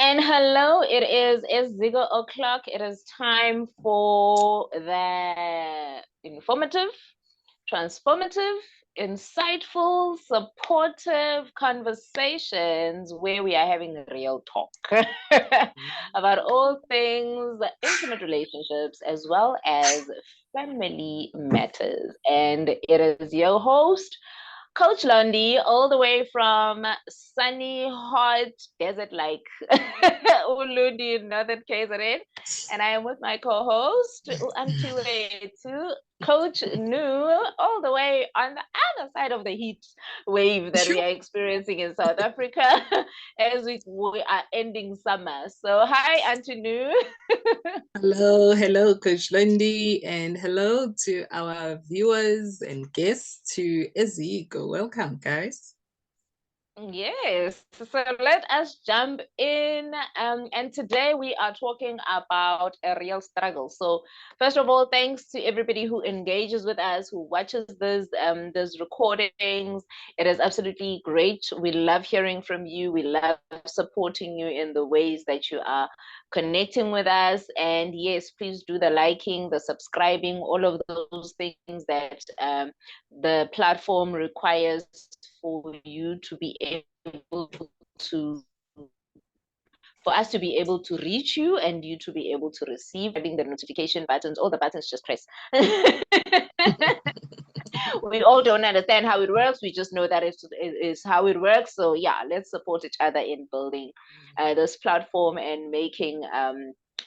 And hello, it is EZIKO o'clock. It is time for the informative, transformative, insightful, supportive conversations where we are having real talk about all things intimate relationships as well as family matters. And it is your host, Coach Lundy, all the way from sunny, hot, desert-like Ulundi, Northern KZN. And I am with my co-host, Antiwe, Coach Nu, all the way on the other side of the heat wave that we are experiencing in South Africa as we are ending summer. So hi, Auntie Nu. Hello, Coach Lundy, and hello to our viewers and guests to EZIKO. Welcome, guys. Yes, so let us jump in. And today we are talking about a real struggle. So, first of all, thanks to everybody who engages with us, who watches these recordings. It is absolutely great. We love hearing from you. We love supporting you in the ways that you are connecting with us. And yes, please do the liking, the subscribing, all of those things that the platform requires for you to be able to for us to be able to reach you and you to be able to receive. Having the notification buttons, all the buttons just press. We all don't understand how it works. We just know that it is how it works. So yeah, let's support each other in building this platform and making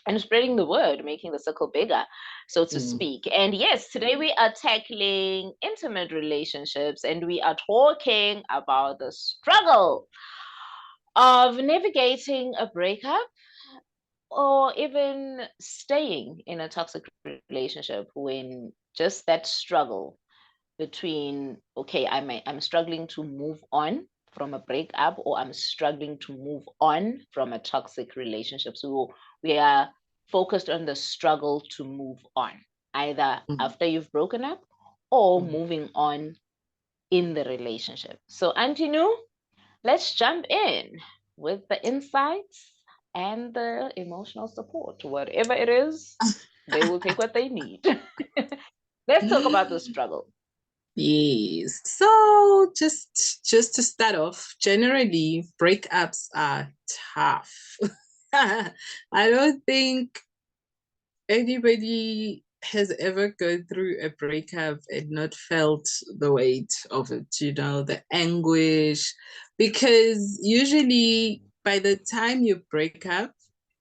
and spreading the word, making the circle bigger, so to speak. And yes, today we are tackling intimate relationships and we are talking about the struggle of navigating a breakup or even staying in a toxic relationship when just that struggle between, okay, I'm struggling to move on from a breakup or I'm struggling to move on from a toxic relationship. So we are focused on the struggle to move on, either after you've broken up or moving on in the relationship. So Auntie Nu, let's jump in with the insights and the emotional support. Whatever it is, they will take what they need. Let's talk about the struggle. Yes. So just to start off, generally breakups are tough. I don't think anybody has ever gone through a breakup and not felt the weight of it, the anguish. Because usually by the time you break up,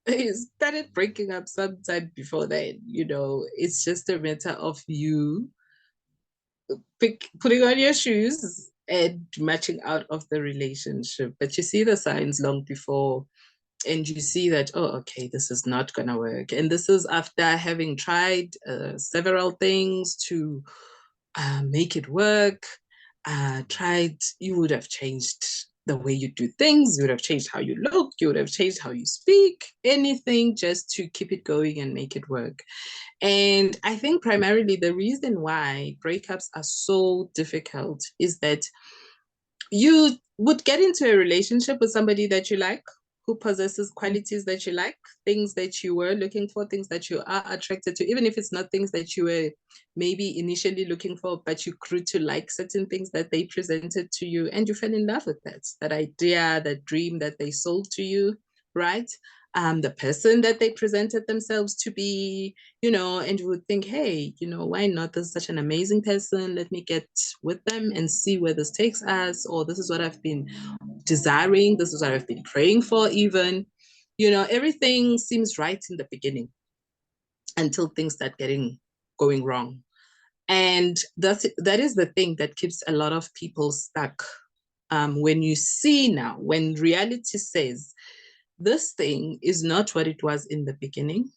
you started breaking up sometime before that, it's just a matter of you putting on your shoes and matching out of the relationship. But you see the signs long before and you see that, oh, okay, this is not going to work. And this is after having tried several things to make it work. You would have changed the way you do things, you would have changed how you look, you would have changed how you speak, anything just to keep it going and make it work. And I think primarily the reason why breakups are so difficult is that you would get into a relationship with somebody that you like, who possesses qualities that you like, things that you were looking for, things that you are attracted to, even if it's not things that you were maybe initially looking for, but you grew to like certain things that they presented to you and you fell in love with that idea, that dream that they sold to you, right? The person that they presented themselves to be, and you would think, hey, why not? This is such an amazing person. Let me get with them and see where this takes us. Or this is what I've been desiring. This is what I've been praying for, even. Everything seems right in the beginning until things start going wrong. And that is the thing that keeps a lot of people stuck. When reality says, this thing is not what it was in the beginning.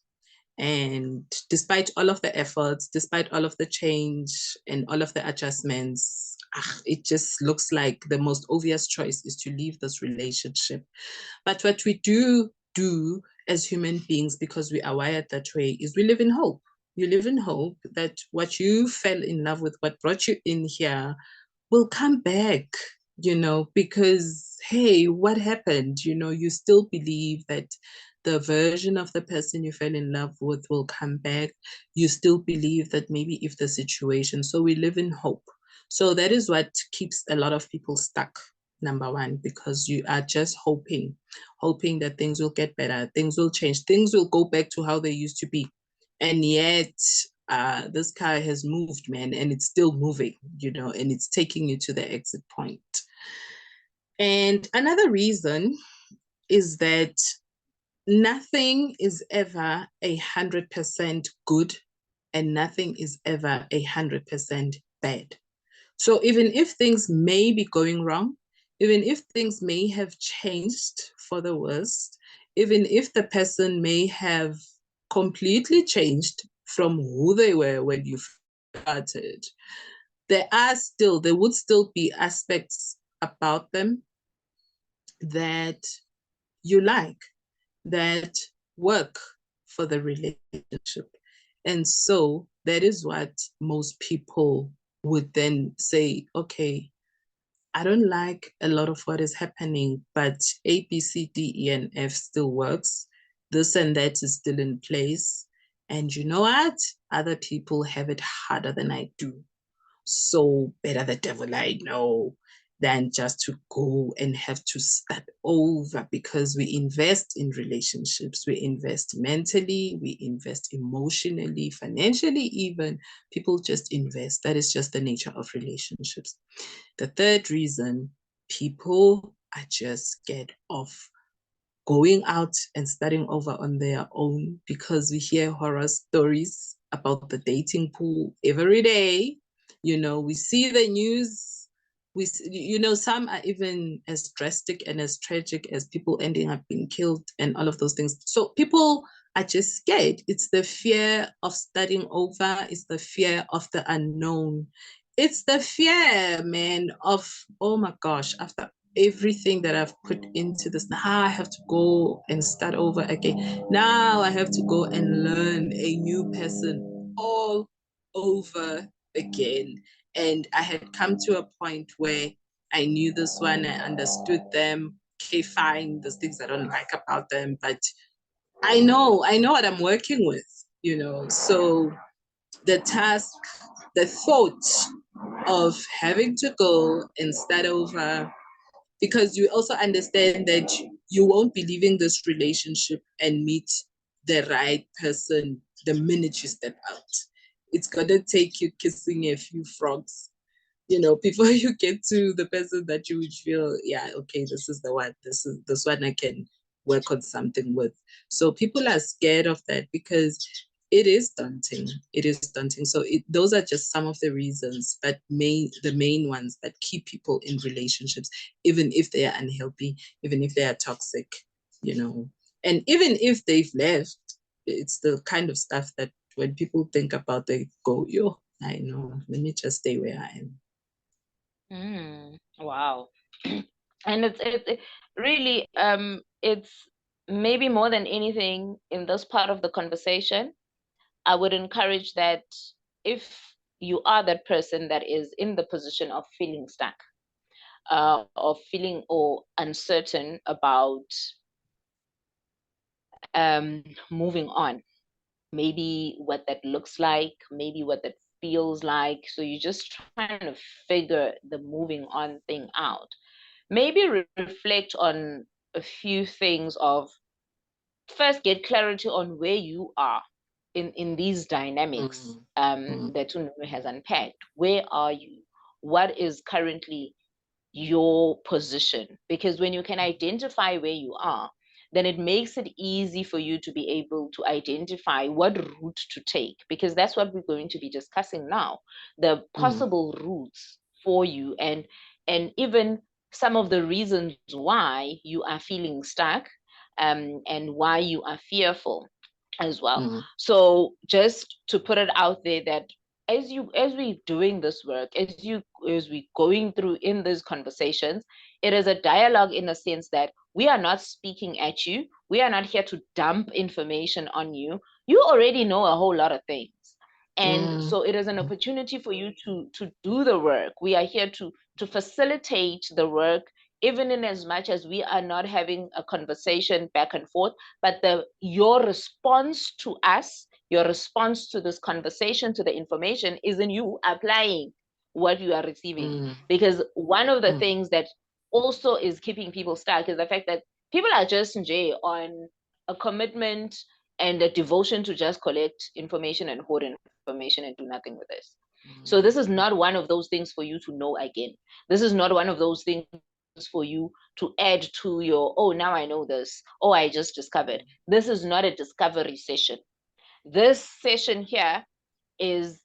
And despite all of the efforts, despite all of the change and all of the adjustments, it just looks like the most obvious choice is to leave this relationship. But what we do as human beings, because we are wired that way, is we live in hope. You live in hope that what you fell in love with, what brought you in here, will come back, because hey, what happened? You still believe that the version of the person you fell in love with will come back. You still believe that maybe if the situation, so we live in hope. So that is what keeps a lot of people stuck, number one, because you are just hoping that things will get better, things will change, things will go back to how they used to be. And yet, this car has moved, man, and it's still moving, and it's taking you to the exit point. And another reason is that nothing is ever 100% good and nothing is ever 100% bad. So even if things may be going wrong, even if things may have changed for the worst, even if the person may have completely changed from who they were when you started, there would still be aspects about them that you like, that work for the relationship. And so that is what most people would then say, okay, I don't like a lot of what is happening, but A, B, C, D, E, and F still works. This and that is still in place. And you know what? Other people have it harder than I do. So better the devil I know than just to go and have to start over, because we invest in relationships, we invest mentally, we invest emotionally, financially, even people just invest. That is just the nature of relationships. The third reason, people are just scared of going out and starting over on their own, because we hear horror stories about the dating pool every day. We see the news. Some are even as drastic and as tragic as people ending up being killed and all of those things. So people are just scared. It's the fear of starting over. It's the fear of the unknown. It's the fear, man, of, oh my gosh, after everything that I've put into this, now I have to go and start over again. Now I have to go and learn a new person all over again. And I had come to a point where I knew this one, I understood them. Okay, fine, there's things I don't like about them, but I know what I'm working with. So the task, the thought of having to go and start over, because you also understand that you won't be leaving this relationship and meet the right person the minute you step out. It's gonna take you kissing a few frogs, before you get to the person that you would feel, yeah, okay, this is the one, this one I can work on something with. So people are scared of that because it is daunting. It is daunting. So those are just some of the reasons, but the main ones that keep people in relationships, even if they are unhealthy, even if they are toxic, and even if they've left, it's the kind of stuff that when people think about, they go, yo, I know, let me just stay where I am. Wow. And it's really it's maybe more than anything in this part of the conversation, I would encourage that if you are that person that is in the position of feeling stuck, or feeling or uncertain about moving on, maybe what that looks like, maybe what that feels like. So you're just trying to figure the moving on thing out. Maybe reflect on a few things of, first, get clarity on where you are in these dynamics that Tununu has unpacked. Where are you? What is currently your position? Because when you can identify where you are, then it makes it easy for you to be able to identify what route to take, because that's what we're going to be discussing now, the possible routes for you, and even some of the reasons why you are feeling stuck, and why you are fearful as well. So just to put it out there that as we doing this work, as we going through in these conversations, it is a dialogue in a sense that we are not speaking at you. We are not here to dump information on you. You already know a whole lot of things. And so it is an opportunity for you to do the work. We are here to facilitate the work even in as much as we are not having a conversation back and forth, but your response to us, your response to this conversation, to the information, is in you applying what you are receiving. Because one of the things that also is keeping people stuck is the fact that people are just on a commitment and a devotion to just collect information and hoard information and do nothing with this. So this is not one of those things for you to know again. This is not one of those things for you to add to your, oh, now I know this, oh, I just discovered. This is not a discovery session. This session here is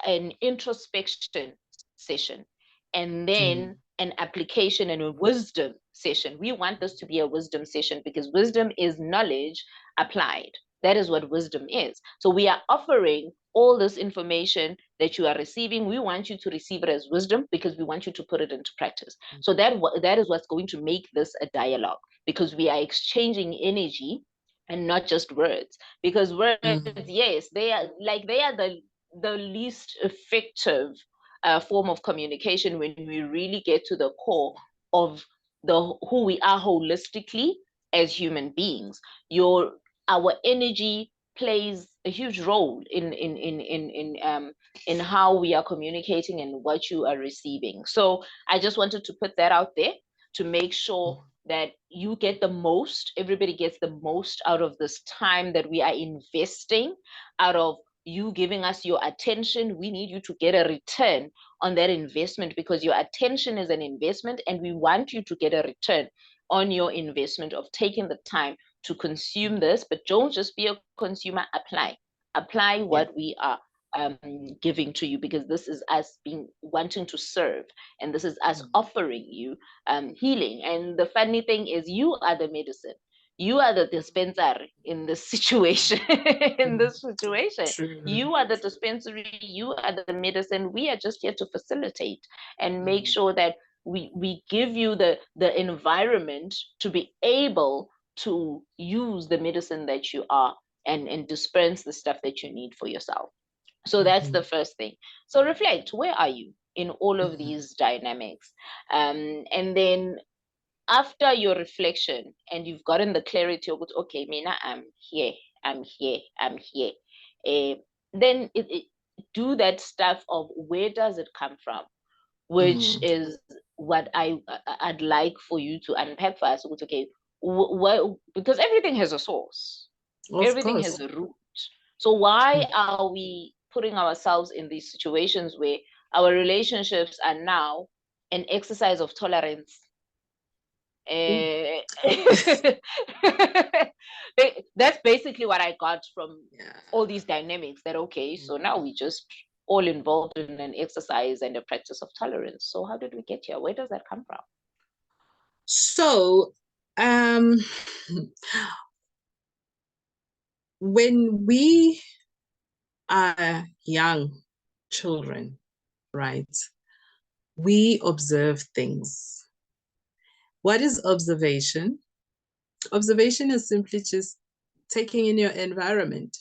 an introspection session, and then an application and a wisdom session. We want this to be a wisdom session because wisdom is knowledge applied. That is what wisdom is. So we are offering all this information that you are receiving. We want you to receive it as wisdom because we want you to put it into practice. So that is what's going to make this a dialogue, because we are exchanging energy and not just words. Because words, yes, they are the least effective form of communication when we really get to the core of who we are holistically as human beings. Our energy plays a huge role in how we are communicating and what you are receiving. So I just wanted to put that out there to make sure that you get the most, everybody gets the most out of this time that we are investing, out of you giving us your attention. We need you to get a return on that investment, because your attention is an investment and we want you to get a return on your investment of taking the time to consume this. But don't just be a consumer, apply what we are giving to you, because this is us wanting to serve, and this is us offering you healing. And the funny thing is, you are the medicine. You are the dispenser in this situation. You are the dispensary, you are the medicine. We are just here to facilitate and make sure that we give you the environment to be able to use the medicine that you are, and dispense the stuff that you need for yourself. So that's the first thing. So reflect, where are you in all of these dynamics? And then after your reflection and you've gotten the clarity of, okay, Mina, I'm here, I'm here, I'm here. Then do that stuff of, where does it come from? Which is what I'd like for you to unpack for us. Okay, because everything has a source. Everything has a root. So why are we putting ourselves in these situations where our relationships are now an exercise of tolerance? That's basically what I got from all these dynamics, that okay, so now we just all involved in an exercise and a practice of tolerance. So how did we get here? Where does that come from? So when we are young children, right, we observe things. What is observation? Observation is simply just taking in your environment.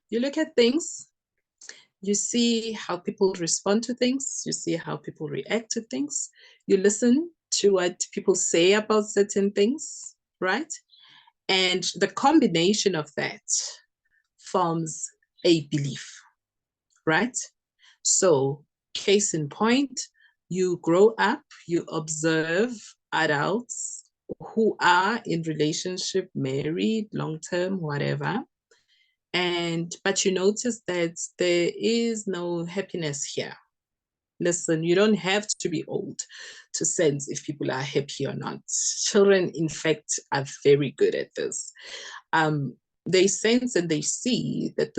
You look at things, you see how people respond to things, you see how people react to things, you listen to what people say about certain things, right? And the combination of that forms a belief, right? So, case in point, you grow up, you observe adults who are in relationship, married, long-term, whatever. But you notice that there is no happiness here. Listen, you don't have to be old to sense if people are happy or not. Children, in fact, are very good at this. They sense and they see that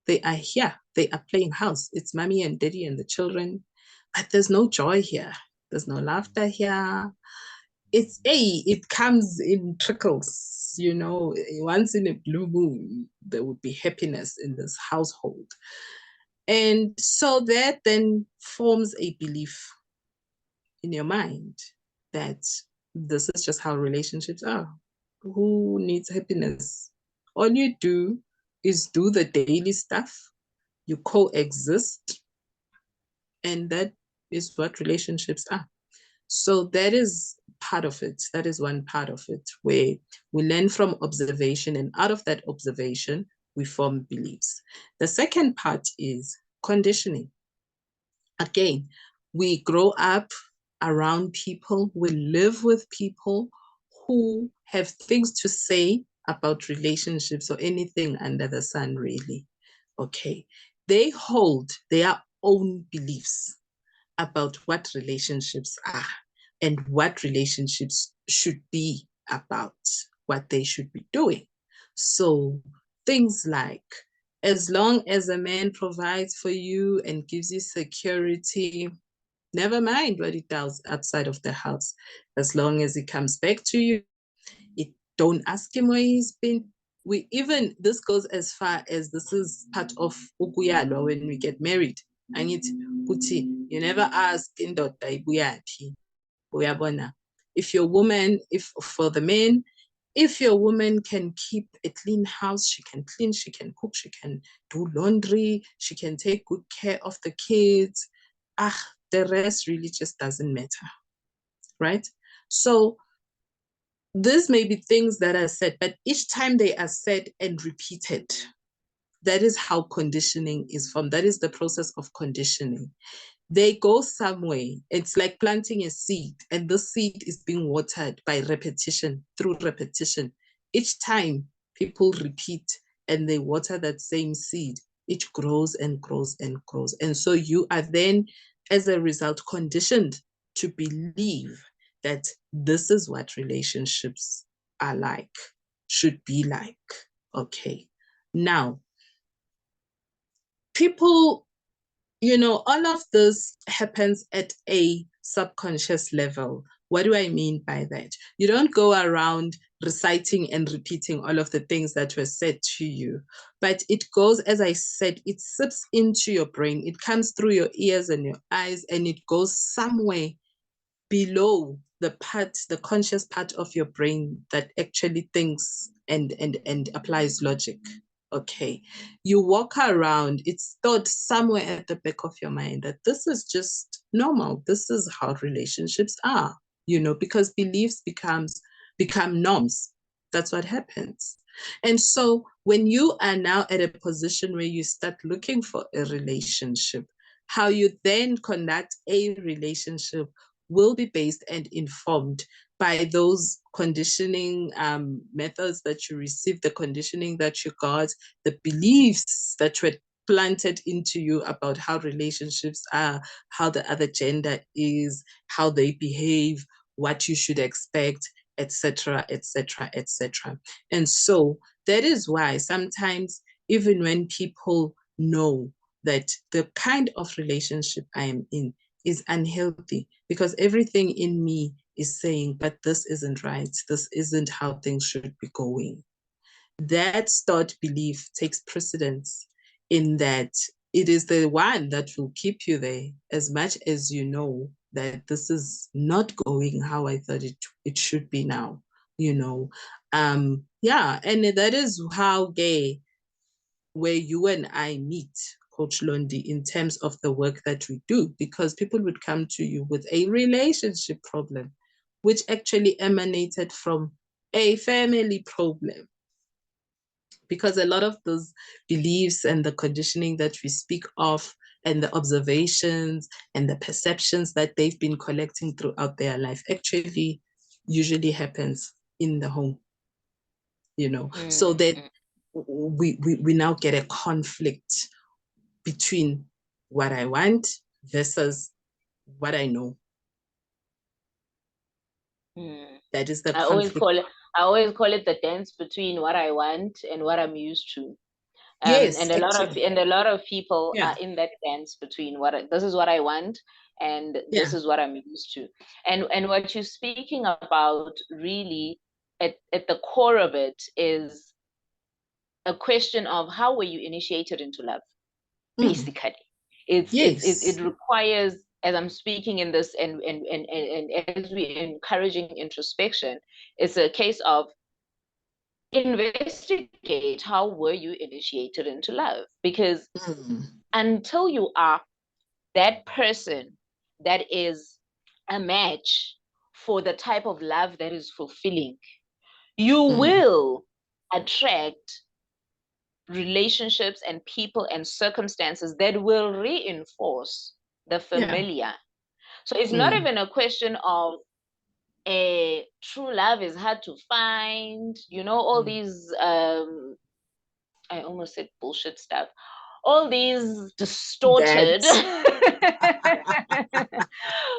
they are here. They are playing house. It's mommy and daddy and the children, but there's no joy here. There's no laughter here. It comes in trickles, once in a blue moon, there would be happiness in this household. And so that then forms a belief in your mind that this is just how relationships are. Who needs happiness? All you do is do the daily stuff. You coexist, and that is what relationships are. So that is part of it. That is one part of it, where we learn from observation, and out of that observation, we form beliefs. The second part is conditioning. Again, we grow up around people, we live with people who have things to say about relationships or anything under the sun, really. Okay. They hold their own beliefs about what relationships are and what relationships should be about, what they should be doing. So things like, as long as a man provides for you and gives you security, never mind what he does outside of the house. As long as he comes back to you, don't ask him where he's been. We even, this goes as far as, this is part of ukuyalwa when we get married. Angithi kuthi you never ask indoda ibuyaphi. Uyabona. If your woman, if for the men, if your woman can keep a clean house, she can clean, she can cook, she can do laundry, she can take good care of the kids. The rest really just doesn't matter, right? So these may be things that are said, but each time they are said and repeated, that is how conditioning is formed. That is the process of conditioning. They go somewhere. It's like planting a seed, and the seed is being watered by repetition, through repetition. Each time people repeat and they water that same seed, it grows and grows and grows. And so you are then, as a result, conditioned to believe that this is what relationships are like, should be like. Okay. Now, people, all of this happens at a subconscious level. What do I mean by that? You don't go around reciting and repeating all of the things that were said to you, but it goes, as I said, it sips into your brain. It comes through your ears and your eyes, and it goes somewhere below the conscious part of your brain that actually thinks and applies logic. Okay. You walk around, it's thought somewhere at the back of your mind that this is just normal. This is how relationships are, because beliefs become norms. That's what happens. And so when you are now at a position where you start looking for a relationship, how you then conduct a relationship will be based and informed by those conditioning methods that you received, the conditioning that you got, the beliefs that were planted into you about how relationships are, how the other gender is, how they behave, what you should expect, etc., etc., etc. And so that is why sometimes, even when people know that the kind of relationship I am in is unhealthy, because everything in me is saying, but this isn't right. This isn't how things should be going. That stored belief takes precedence in that it is the one that will keep you there, as much as you know that this is not going how I thought it should be now, Yeah, and that is how gay, where you and I meet, Coach Londi, in terms of the work that we do, because people would come to you with a relationship problem, which actually emanated from a family problem. Because a lot of those beliefs and the conditioning that we speak of, and the observations and the perceptions that they've been collecting throughout their life, actually usually happens in the home, so that we now get a conflict between what I want versus what I know. That is the conflict. I always call it the dance between what I want and what I'm used to. Yes, and a lot of people yeah. are in that dance between this is what I want and this is what I'm used to. And what you're speaking about really at the core of it is a question of how were you initiated into love, basically. It requires, as I'm speaking in this and as we're encouraging introspection, it's a case of investigate how were you initiated into love, because until you are that person that is a match for the type of love that is fulfilling, you will attract relationships and people and circumstances that will reinforce the familiar. So it's not even a question of a true love is hard to find, all these I almost said bullshit stuff, all these distorted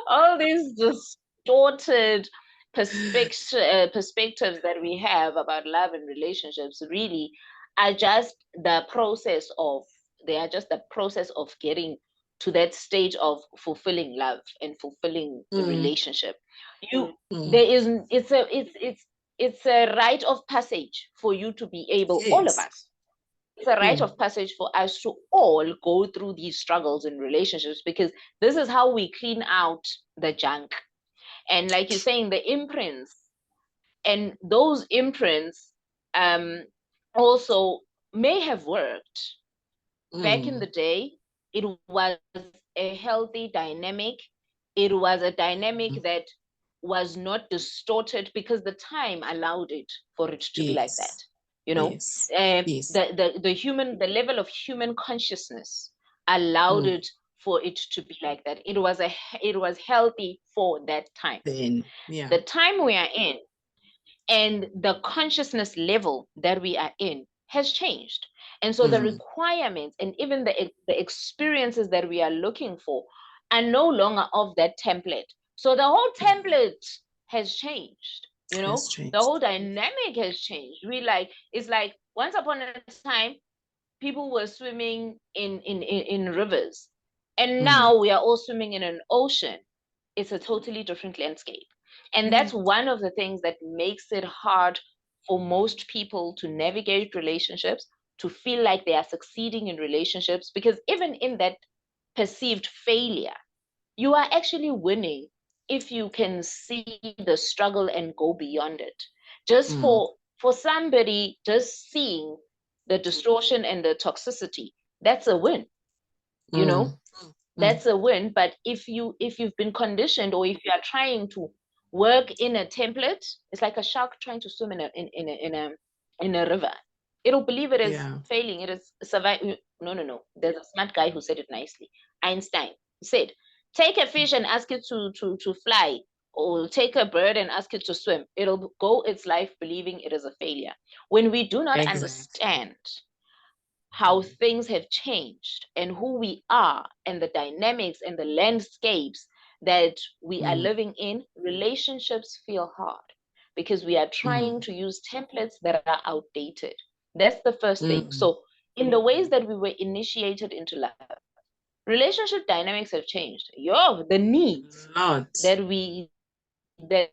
all these distorted perspectives that we have about love and relationships really are just the process of they are just the process of getting to that stage of fulfilling love and fulfilling the relationship. There is it's a rite of passage for you to be able, all of us, it's a rite of passage for us to all go through these struggles in relationships, because this is how we clean out the junk. And like you're saying, the imprints, and those imprints also may have worked back in the day. It was a healthy dynamic. It was a dynamic that was not distorted because the time allowed it for it to be like that. The level of human consciousness allowed it for it to be like that. It was healthy for that time. The time we are in and the consciousness level that we are in has changed. And so the requirements and even the experiences that we are looking for are no longer of that template. So the whole template has changed, the whole dynamic has changed. It's like once upon a time, people were swimming in rivers, and now we are all swimming in an ocean. It's a totally different landscape. And that's one of the things that makes it hard for most people to navigate relationships, to feel like they are succeeding in relationships, because even in that perceived failure, you are actually winning if you can see the struggle and go beyond it. Just for somebody, just seeing the distortion and the toxicity, that's a win, that's a win. But if you've been conditioned, or if you are trying to work in a template, it's like a shark trying to swim in a river. It'll believe it is failing, it is survive. No, there's a smart guy who said it nicely. Einstein said, take a fish and ask it to fly, or take a bird and ask it to swim, it'll go its life believing it is a failure. When we do not understand how things have changed and who we are and the dynamics and the landscapes that we are living in, relationships feel hard because we are trying to use templates that are outdated. That's the first thing. So in the ways that we were initiated into love, relationship dynamics have changed. The needs that we that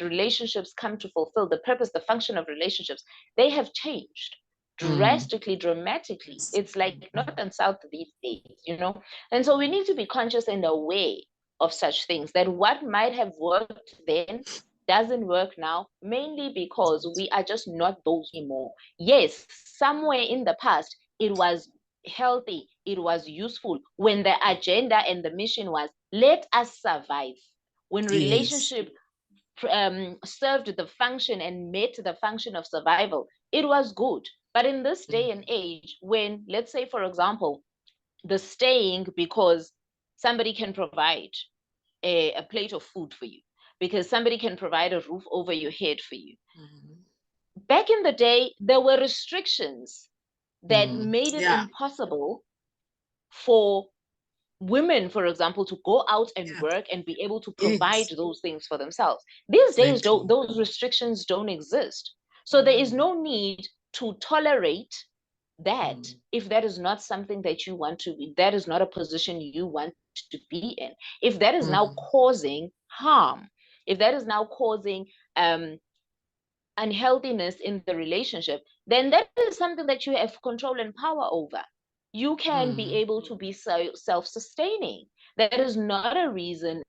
relationships come to fulfill, the purpose, the function of relationships, they have changed drastically, dramatically. It's like north and south these days, and so we need to be conscious and aware of such things, that what might have worked then doesn't work now, mainly because we are just not those anymore. Yes, somewhere in the past it was healthy, it was useful, when the agenda and the mission was let us survive, when relationship served the function and met the function of survival, it was good. But in this day and age, when, let's say, for example, the staying because somebody can provide a plate of food for you, because somebody can provide a roof over your head for you. Back in the day, there were restrictions that made it impossible for women, for example, to go out and work and be able to provide those things for themselves. These days, those restrictions don't exist. So there is no need to tolerate that if that is not something that you want to be, that is not a position you want to be in. If that is now causing harm, if that is now causing unhealthiness in the relationship, then that is something that you have control and power over. You can be able to be self-sustaining. That is not a reason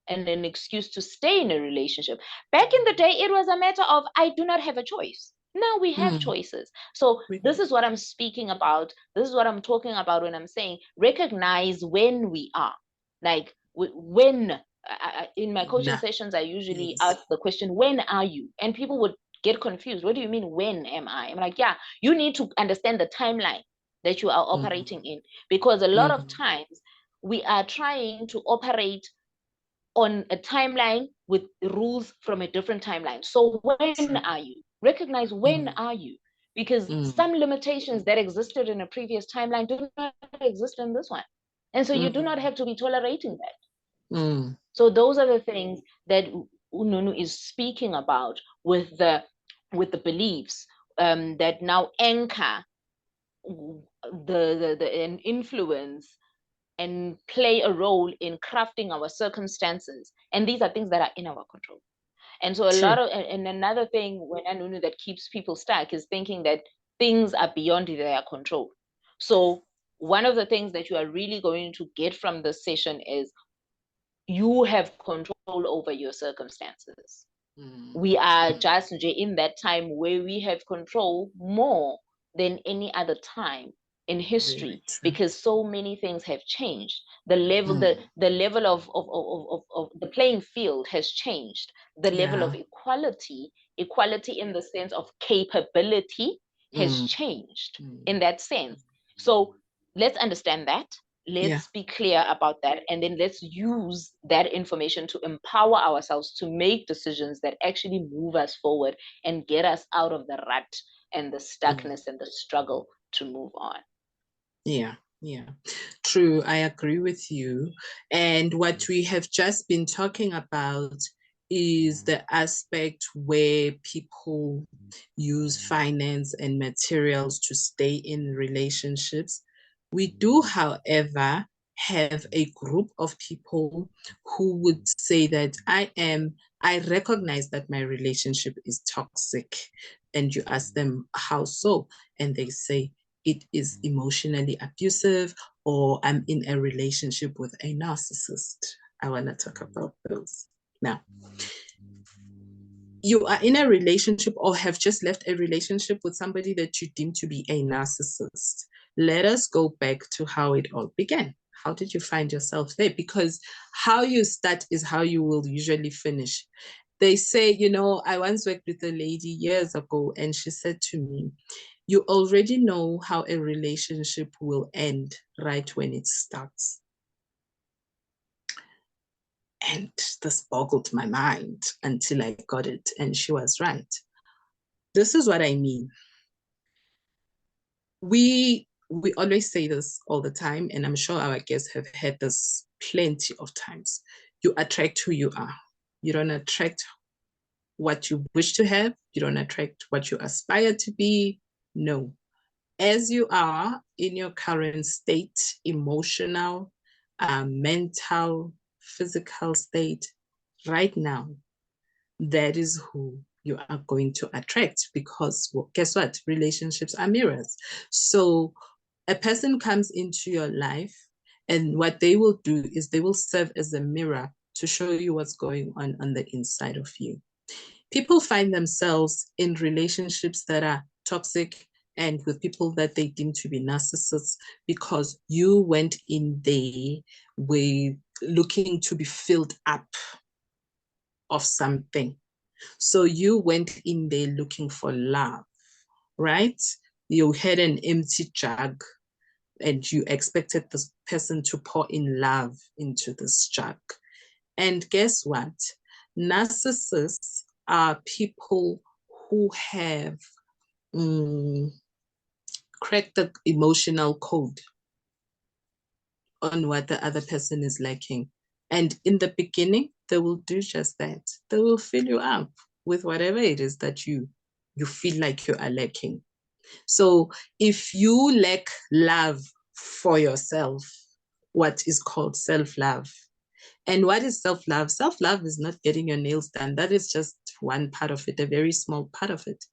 and an excuse to stay in a relationship. Back in the day, it was a matter of, I do not have a choice. Now we have choices. So this is what I'm speaking about. This is what I'm talking about when I'm saying recognize when we are. Like when, in my coaching sessions, I usually ask the question, when are you? And people would get confused. What do you mean, when am I? I'm like, yeah, you need to understand the timeline that you are operating in. Because a lot of times we are trying to operate on a timeline with rules from a different timeline. So when are you? Recognize when are you? Because some limitations that existed in a previous timeline do not exist in this one. And so you do not have to be tolerating that. So those are the things that Ununu is speaking about with the beliefs that now anchor and influence and play a role in crafting our circumstances. And these are things that are in our control. And so and another thing when Anunu that keeps people stuck is thinking that things are beyond their control. So one of the things that you are really going to get from this session is you have control over your circumstances. We are just in that time where we have control more than any other time in history, because so many things have changed. The level, the level of the playing field has changed. The level of equality in the sense of capability has changed in that sense. So let's understand that. Let's be clear about that. And then let's use that information to empower ourselves to make decisions that actually move us forward and get us out of the rut and the stuckness and the struggle to move on. Yeah, true. I agree with you. And what we have just been talking about is the aspect where people use finance and materials to stay in relationships. We do, however, have a group of people who would say that I recognize that my relationship is toxic. And you ask them, how so? And they say, it is emotionally abusive, or I'm in a relationship with a narcissist. I want to talk about those. Now, you are in a relationship or have just left a relationship with somebody that you deem to be a narcissist. Let us go back to how it all began. How did you find yourself there? Because how you start is how you will usually finish. They say, I once worked with a lady years ago, and she said to me, you already know how a relationship will end right when it starts. And this boggled my mind until I got it, and she was right. This is what I mean. We always say this all the time, and I'm sure our guests have heard this plenty of times. You attract who you are. You don't attract what you wish to have. You don't attract what you aspire to be. No. As you are in your current state, emotional, mental, physical state, right now, that is who you are going to attract, because guess what? Relationships are mirrors. So a person comes into your life, and what they will do is they will serve as a mirror to show you what's going on the inside of you. People find themselves in relationships that are toxic and with people that they deem to be narcissists, because you went in there with looking to be filled up of something. So you went in there looking for love, right? You had an empty jug and you expected this person to pour in love into this jug. And guess what? Narcissists are people who have cracked the emotional code on what the other person is lacking. And in the beginning, they will do just that. They will fill you up with whatever it is that you feel like you are lacking. So if you lack love for yourself, what is called self-love. And what is self-love? Self-love is not getting your nails done. That is just one part of it, a very small part of it.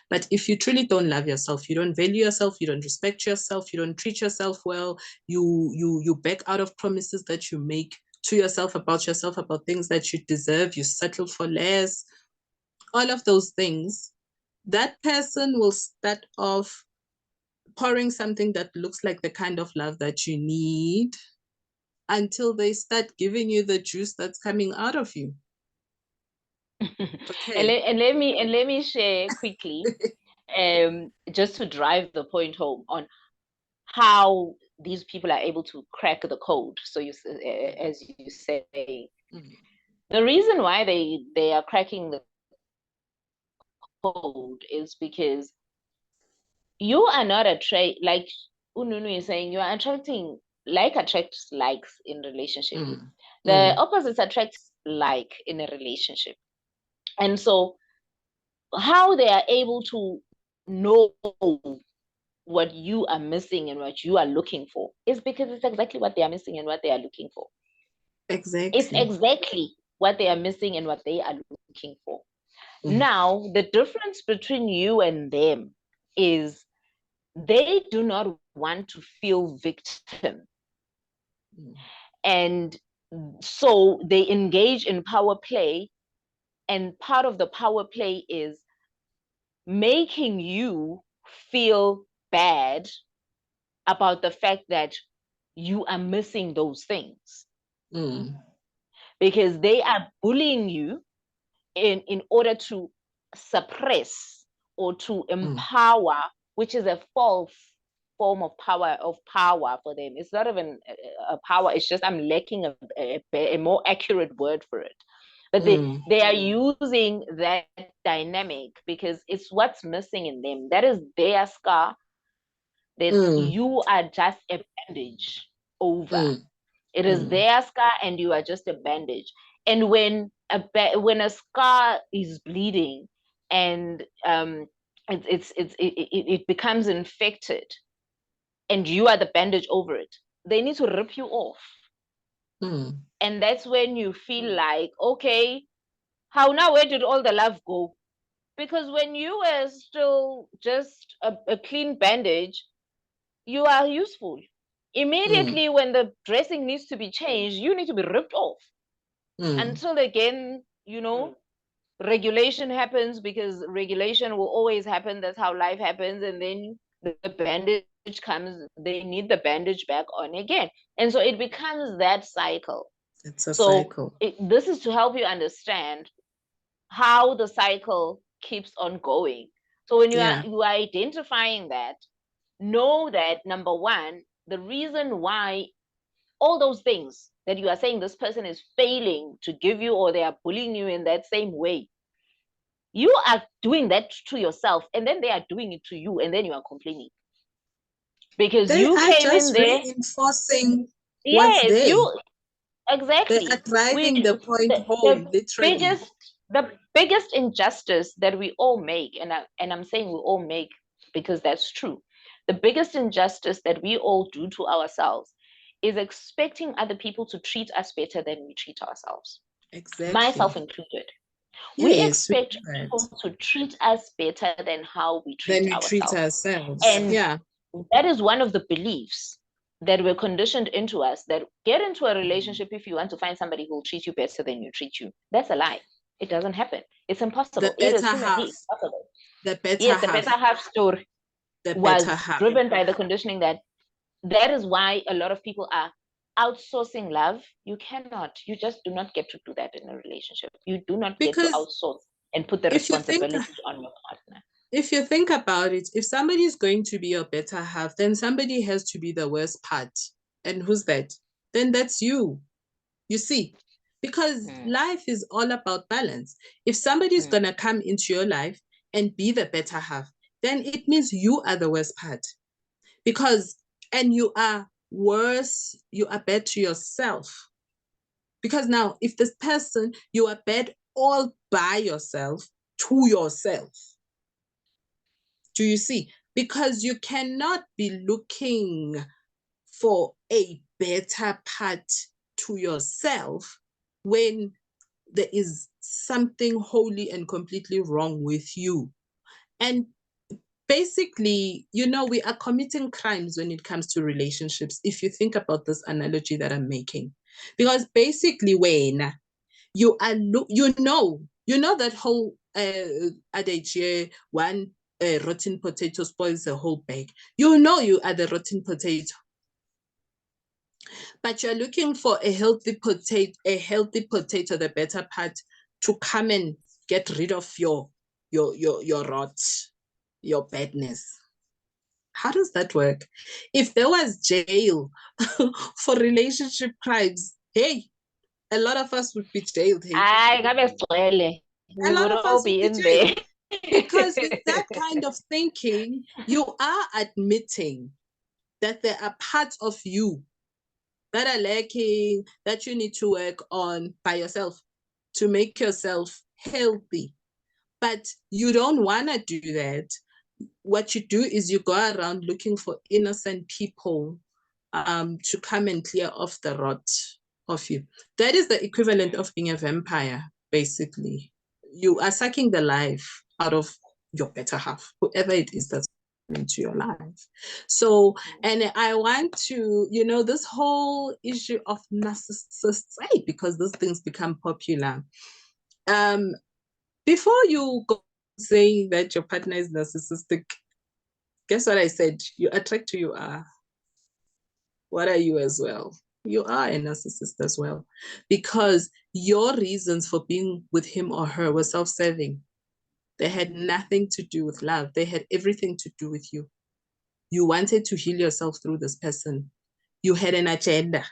But if you truly don't love yourself, you don't value yourself, you don't respect yourself, you don't treat yourself well, you back out of promises that you make to yourself, about things that you deserve, you settle for less, all of those things, that person will start off pouring something that looks like the kind of love that you need until they start giving you the juice that's coming out of you. Okay. And let me share quickly, just to drive the point home on how these people are able to crack the code. So you, as you say, the reason why they are cracking the code is because you are not like Ununu is saying, you are attracting, like attracts likes in relationship. The opposites attract like in a relationship. And so how they are able to know what you are missing and what you are looking for is because it's exactly what they are missing and what they are looking for. Exactly. It's exactly what they are missing and what they are looking for. Now, the difference between you and them is they do not want to feel victim. And so they engage in power play. And part of the power play is making you feel bad about the fact that you are missing those things. Because they are bullying you in order to suppress or to empower, which is a false form of power for them. It's not even a power. It's just I'm lacking a more accurate word for it. But they are using that dynamic because it's what's missing in them. That is their scar that you are just a bandage over. It is their scar and you are just a bandage. And when a scar is bleeding and it becomes infected and you are the bandage over it, they need to rip you off. And that's when you feel like, okay, how now, where did all the love go? Because when you were still just a clean bandage, you are useful. Immediately when the dressing needs to be changed, you need to be ripped off. Until again, regulation happens, because regulation will always happen. That's how life happens. And then the bandage comes, they need the bandage back on again. And so it becomes that cycle. It's a cycle. This is to help you understand how the cycle keeps on going. So when you are identifying that, know that number one, the reason why all those things that you are saying this person is failing to give you, or they are bullying you in that same way, you are doing that to yourself, and then they are doing it to you, and then you are complaining because they you are came just in there reinforcing what's there. you exactly. They are driving the point home, literally. The biggest injustice that we all make, and I'm saying we all make because that's true. The biggest injustice that we all do to ourselves is expecting other people to treat us better than we treat ourselves. Exactly. Myself included. Yes, we expect people to treat us better than how we treat ourselves. And that is one of the beliefs that were conditioned into us, that get into a relationship if you want to find somebody who will treat you better than you treat you. That's a lie. It doesn't happen. It's impossible. It is humanly impossible. The better half story was driven by the conditioning that is why a lot of people are outsourcing love. You just do not get to do that in a relationship. You do not get to outsource and put the responsibility on your partner. If you think about it, if somebody is going to be your better half, then somebody has to be the worst part. And who's that? Then that's you. You see, because life is all about balance. If somebody is going to come into your life and be the better half, then it means you are the worst part. And you are worse, you are bad to yourself. Because now, if this person, you are bad all by yourself, to yourself. Do you see? Because you cannot be looking for a better part to yourself when there is something wholly and completely wrong with you. And basically, we are committing crimes when it comes to relationships, if you think about this analogy that I'm making. Because basically, when you are, that whole adage here, one rotten potato spoils the whole bag. You know you are the rotten potato, but you're looking for a healthy potato, the better part, to come and get rid of your rot, your badness. How does that work? If there was jail for relationship crimes, hey, a lot of us would be jailed. Hey? We A lot would of all us would be be in there. jailed. Because with that kind of thinking, you are admitting that there are parts of you that are lacking, that you need to work on by yourself to make yourself healthy. But you don't want to do that. What you do is you go around looking for innocent people to come and clear off the rot of you. That is the equivalent of being a vampire, basically. You are sucking the life out of your better half, whoever it is that's into your life. So, and I want to, this whole issue of narcissists, hey, because those things become popular. Before you go saying that your partner is narcissistic, guess what I said? You attract who you are. What are you as well? You are a narcissist as well, because your reasons for being with him or her were self-serving. They had nothing to do with love. They had everything to do with you. You wanted to heal yourself through this person. You had an agenda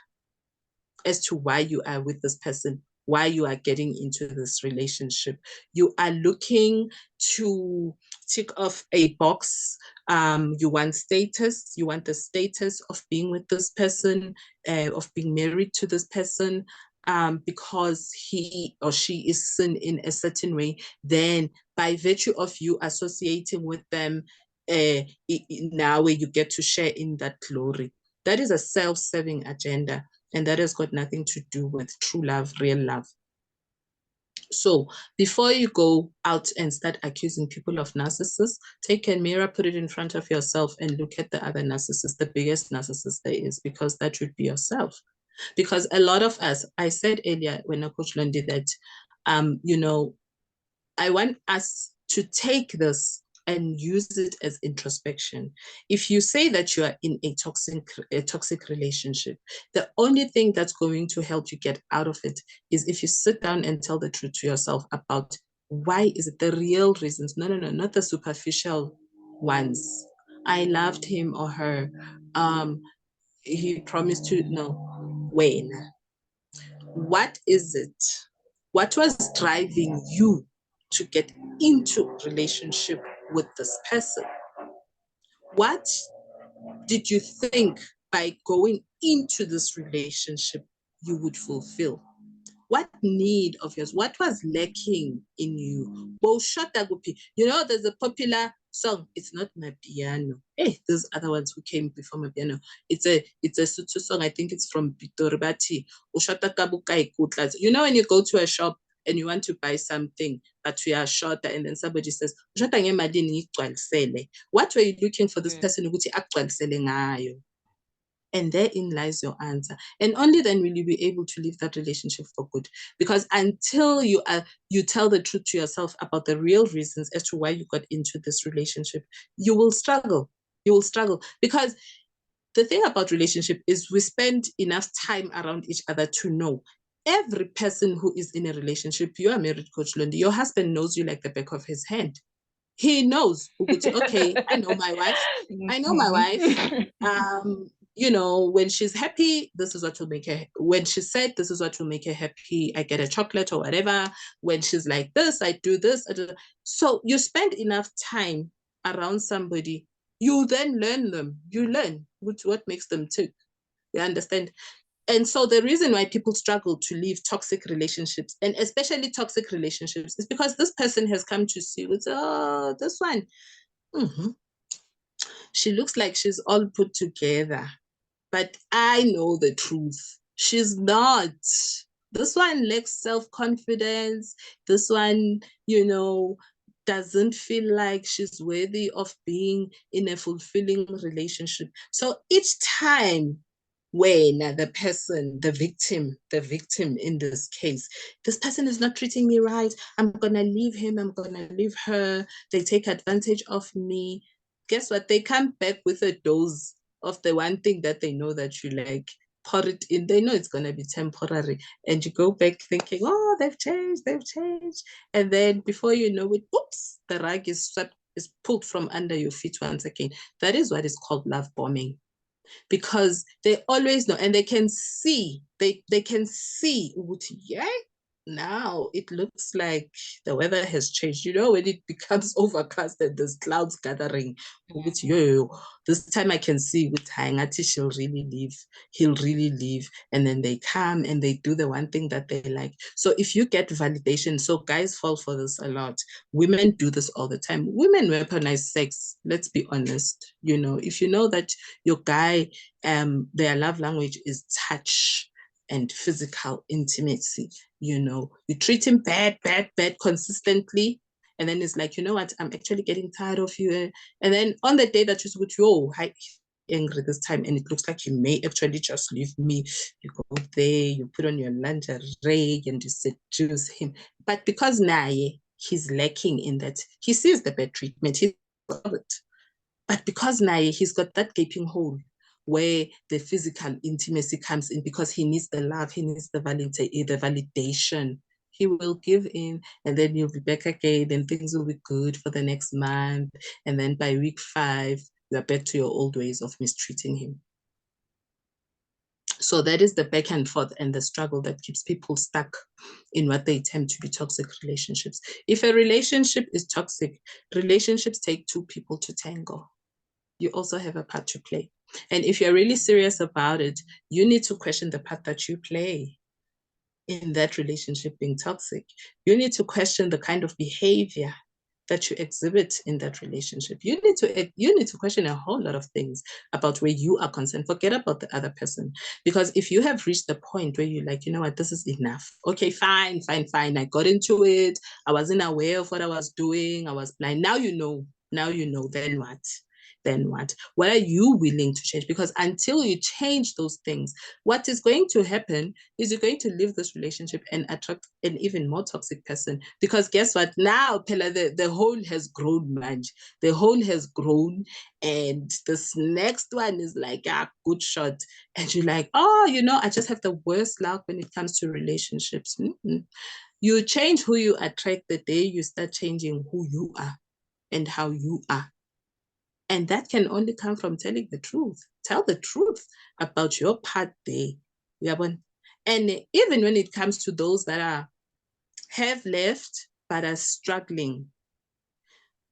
as to why you are with this person, why you are getting into this relationship. You are looking to tick off a box. You want status. You want the status of being with this person, of being married to this person. Because he or she is seen in a certain way, then by virtue of you associating with them, now where you get to share in that glory. That is a self-serving agenda. And that has got nothing to do with true love, real love. So before you go out and start accusing people of narcissists, take a mirror, put it in front of yourself and look at the other narcissist, the biggest narcissist there is, because that should be yourself. Because a lot of us, I said earlier when I Coach Lundi that, I want us to take this and use it as introspection. If you say that you are in a toxic relationship, the only thing that's going to help you get out of it is if you sit down and tell the truth to yourself about why is it, the real reasons. No, not the superficial ones. I loved him or her. He promised to, no, when? What is it? What was driving you to get into relationship with this person? What did you think by going into this relationship you would fulfill? What need of yours, what was lacking in you? There's a popular song. It's not my piano. Hey, there's other ones who came before my piano. It's a Sotho song. I think it's from Pitoribati. When you go to a shop and you want to buy something, but you are short, and then somebody says, what were you looking for this person? And therein lies your answer. And only then will you be able to leave that relationship for good. Because until you tell the truth to yourself about the real reasons as to why you got into this relationship, you will struggle. You will struggle. Because the thing about relationship is we spend enough time around each other to know. Every person who is in a relationship, you are married, Coach Lundi, your husband knows you like the back of his hand. He knows, okay, I know my wife. When she's happy, this is what will make her, when she's sad, this is what will make her happy. I get a chocolate or whatever. When she's like this, I do this. So you spend enough time around somebody, you then learn them. You learn what makes them tick. You understand? And so the reason why people struggle to leave toxic relationships, and especially toxic relationships, is because this person has come to see with, oh, this one, she looks like she's all put together. But I know the truth. She's not. This one lacks self-confidence. This one, doesn't feel like she's worthy of being in a fulfilling relationship. So each time when the person, the victim in this case, this person is not treating me right. I'm gonna leave him, I'm gonna leave her. They take advantage of me. Guess what? They come back with a dose of the one thing that they know that you like. Pour it in, they know it's gonna be temporary. And you go back thinking, oh, they've changed, they've changed. And then before you know it, oops, the rug is swept, is pulled from under your feet once again. That is what is called love bombing, because they always know and they can see, they can see, yeah, now it looks like the weather has changed. You know, when it becomes overcast and there's clouds gathering, which this time I can see with Hangati, she'll really leave, he'll really leave. And then they come and they do the one thing that they like. So if you get validation, so guys fall for this a lot. Women do this all the time. Women weaponize sex. Let's be honest. You know, if you know that your guy, their love language is touch and physical intimacy, you know, you treat him bad consistently, and then it's like, you know what, I'm actually getting tired of you. And then on the day that you're with, yo, hi, angry this time, and it looks like you may actually just leave me, you go there, you put on your lingerie and you seduce him. But because Naye, he's lacking in that, he sees the bad treatment, he's it. But because Naye, he's got that gaping hole where the physical intimacy comes in, because he needs the love, he needs the validation. He will give in, and then you'll be back again, and things will be good for the next month. And then by week 5, you're back to your old ways of mistreating him. So that is the back and forth and the struggle that keeps people stuck in what they tend to be toxic relationships. If a relationship is toxic, relationships take 2 people to tango. You also have a part to play. And if you're really serious about it, you need to question the part that you play in that relationship being toxic. You need to question the kind of behavior that you exhibit in that relationship. You need to question a whole lot of things about where you are concerned. Forget about the other person. Because if you have reached the point where you're like, you know what, this is enough. Okay, fine. I got into it. I wasn't aware of what I was doing. I was blind. Now you know. Then what? What are you willing to change? Because until you change those things, what is going to happen is you're going to leave this relationship and attract an even more toxic person. Because guess what? Now, Pella, the hole has grown, man. The hole has grown, and this next one is like a good shot. And you're like, oh, you know, I just have the worst luck when it comes to relationships. Mm-hmm. You change who you attract the day you start changing who you are and how you are. And that can only come from telling the truth. Tell the truth about your part there. And even when it comes to those that have left but are struggling,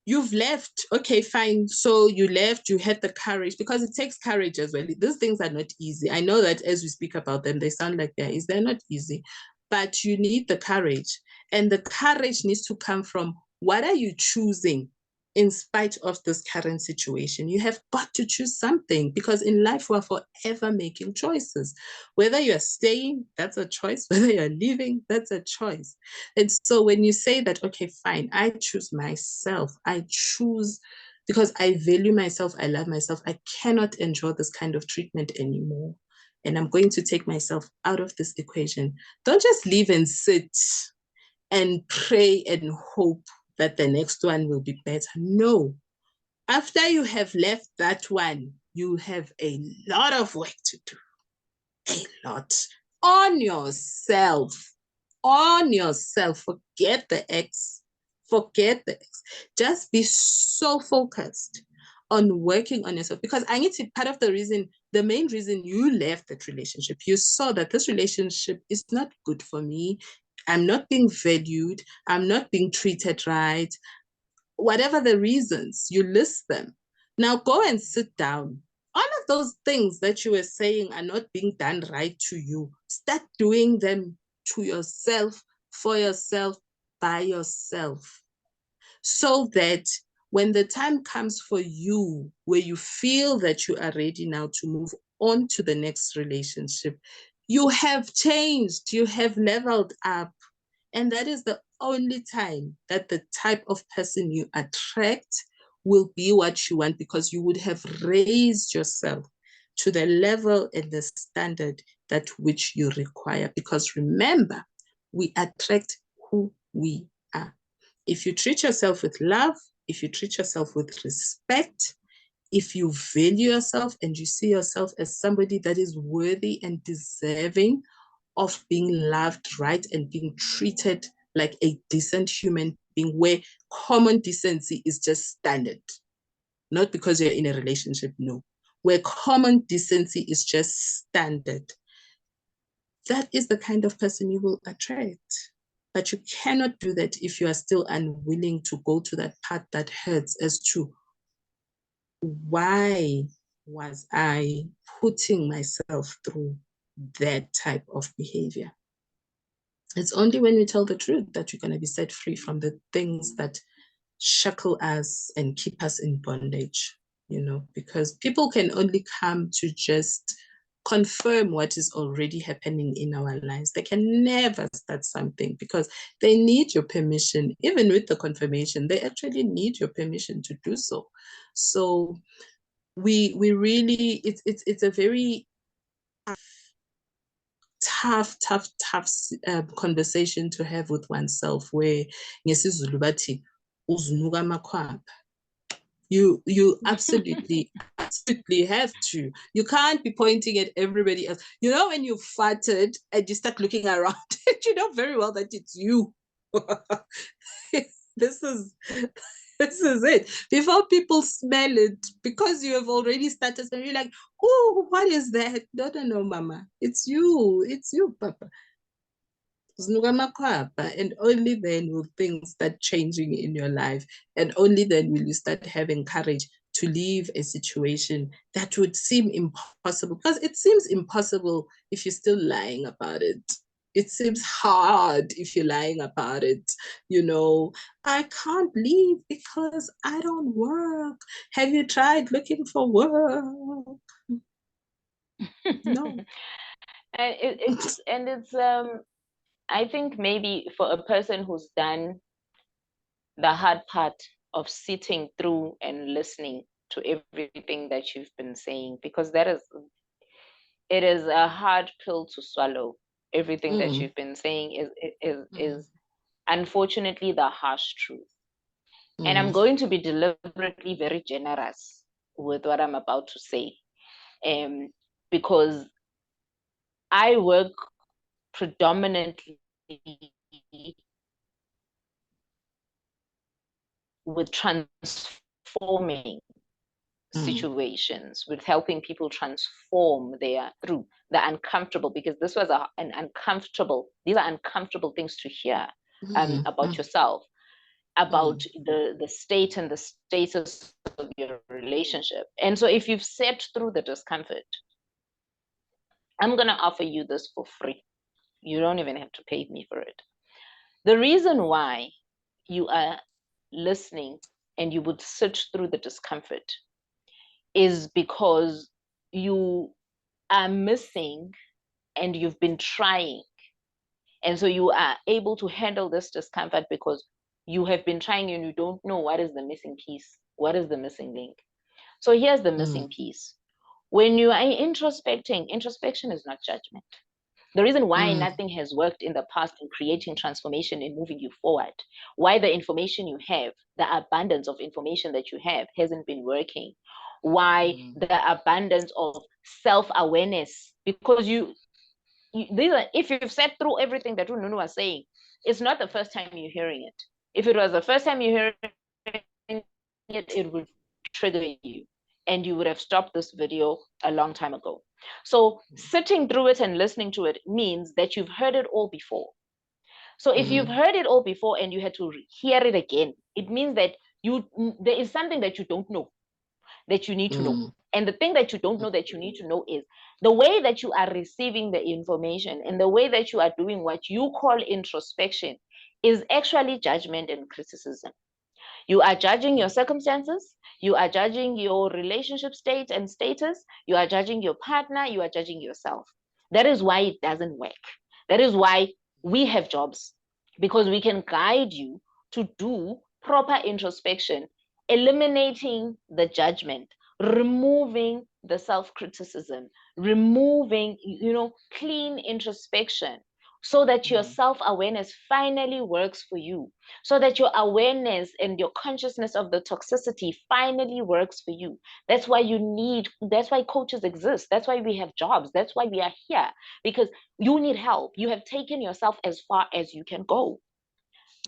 you've left. Okay, fine. So you left, you had the courage, because it takes courage as well. These things are not easy. I know that as we speak about them, they sound like they're easy. They're not easy, but you need the courage. And the courage needs to come from, what are you choosing in spite of this current situation? You have got to choose something, because in life we're forever making choices. Whether you're staying, that's a choice. Whether you're leaving, that's a choice. And so when you say that, okay, fine, I choose myself, I choose because I value myself, I love myself, I cannot endure this kind of treatment anymore, and I'm going to take myself out of this equation. Don't just leave and sit and pray and hope that the next one will be better. No. After you have left that one, you have a lot of work to do. A lot. On yourself. On yourself. Forget the ex. Forget the ex. Just be so focused on working on yourself. Because I need to, part of the reason, the main reason you left that relationship, you saw that this relationship is not good for me. I'm not being valued. I'm not being treated right. Whatever the reasons, you list them. Now go and sit down. All of those things that you were saying are not being done right to you. Start doing them to yourself, for yourself, by yourself. So that when the time comes for you, where you feel that you are ready now to move on to the next relationship, you have changed, you have leveled up. And that is the only time that the type of person you attract will be what you want, because you would have raised yourself. to the level and the standard that which you require. Because remember, we attract who we are. If you treat yourself with love, if you treat yourself with respect, if you value yourself and you see yourself as somebody that is worthy and deserving of being loved right and being treated like a decent human being, where common decency is just standard, not because you're in a relationship, no, where common decency is just standard, that is the kind of person you will attract. But you cannot do that if you are still unwilling to go to that part that hurts as to why was I putting myself through that type of behavior. It's only when we tell the truth that you're going to be set free from the things that shackle us and keep us in bondage, because people can only come to just confirm what is already happening in our lives. They can never start something because they need your permission. Even with the confirmation, they actually need your permission to do so. So we really, it's a very tough conversation to have with oneself, where ngesizulu bathi uzunuka amakhwapha. You absolutely have to. You can't be pointing at everybody else. When you farted and you start looking around, you know very well that it's you. This is it. Before people smell it, because you have already started, and you're like, oh, what is that? No, mama. It's you, papa. And only then will things start changing in your life. And only then will you start having courage to leave a situation that would seem impossible. Because it seems impossible if you're still lying about it. It seems hard if you're lying about it. I can't leave because I don't work. Have you tried looking for work? No. It's I think maybe for a person who's done the hard part of sitting through and listening to everything that you've been saying, because it is a hard pill to swallow. Everything that you've been saying is unfortunately the harsh truth. And I'm going to be deliberately very generous with what I'm about to say, because I work predominantly with transforming situations, with helping people transform through the uncomfortable, because this was these are uncomfortable things to hear about yourself, about the state and the status of your relationship. And so if you've sat through the discomfort, I'm going to offer you this for free. You don't even have to pay me for it. The reason why you are listening and you would sit through the discomfort is because you are missing and you've been trying. And so you are able to handle this discomfort because you have been trying and you don't know what is the missing piece, what is the missing link. So here's the missing piece. When you are introspecting, introspection is not judgment. The reason why nothing has worked in the past in creating transformation and moving you forward, why the information you have, the abundance of information that you have hasn't been working, why the abundance of self-awareness, because if you've sat through everything that Nunu was saying, it's not the first time you're hearing it. If it was the first time you're hearing it, it would trigger you and you would have stopped this video a long time ago. So sitting through it and listening to it means that you've heard it all before. So if you've heard it all before and you had to hear it again, it means that there is something that you don't know that you need to know. And the thing that you don't know that you need to know is the way that you are receiving the information and the way that you are doing what you call introspection is actually judgment and criticism. You are judging your circumstances, you are judging your relationship state and status, you are judging your partner, you are judging yourself. That is why it doesn't work. That is why we have jobs, because we can guide you to do proper introspection, eliminating the judgment, removing the self-criticism, removing, clean introspection, so that your self-awareness finally works for you, so that your awareness and your consciousness of the toxicity finally works for you. That's why coaches exist. That's why we have jobs. That's why we are here, because you need help. You have taken yourself as far as you can go.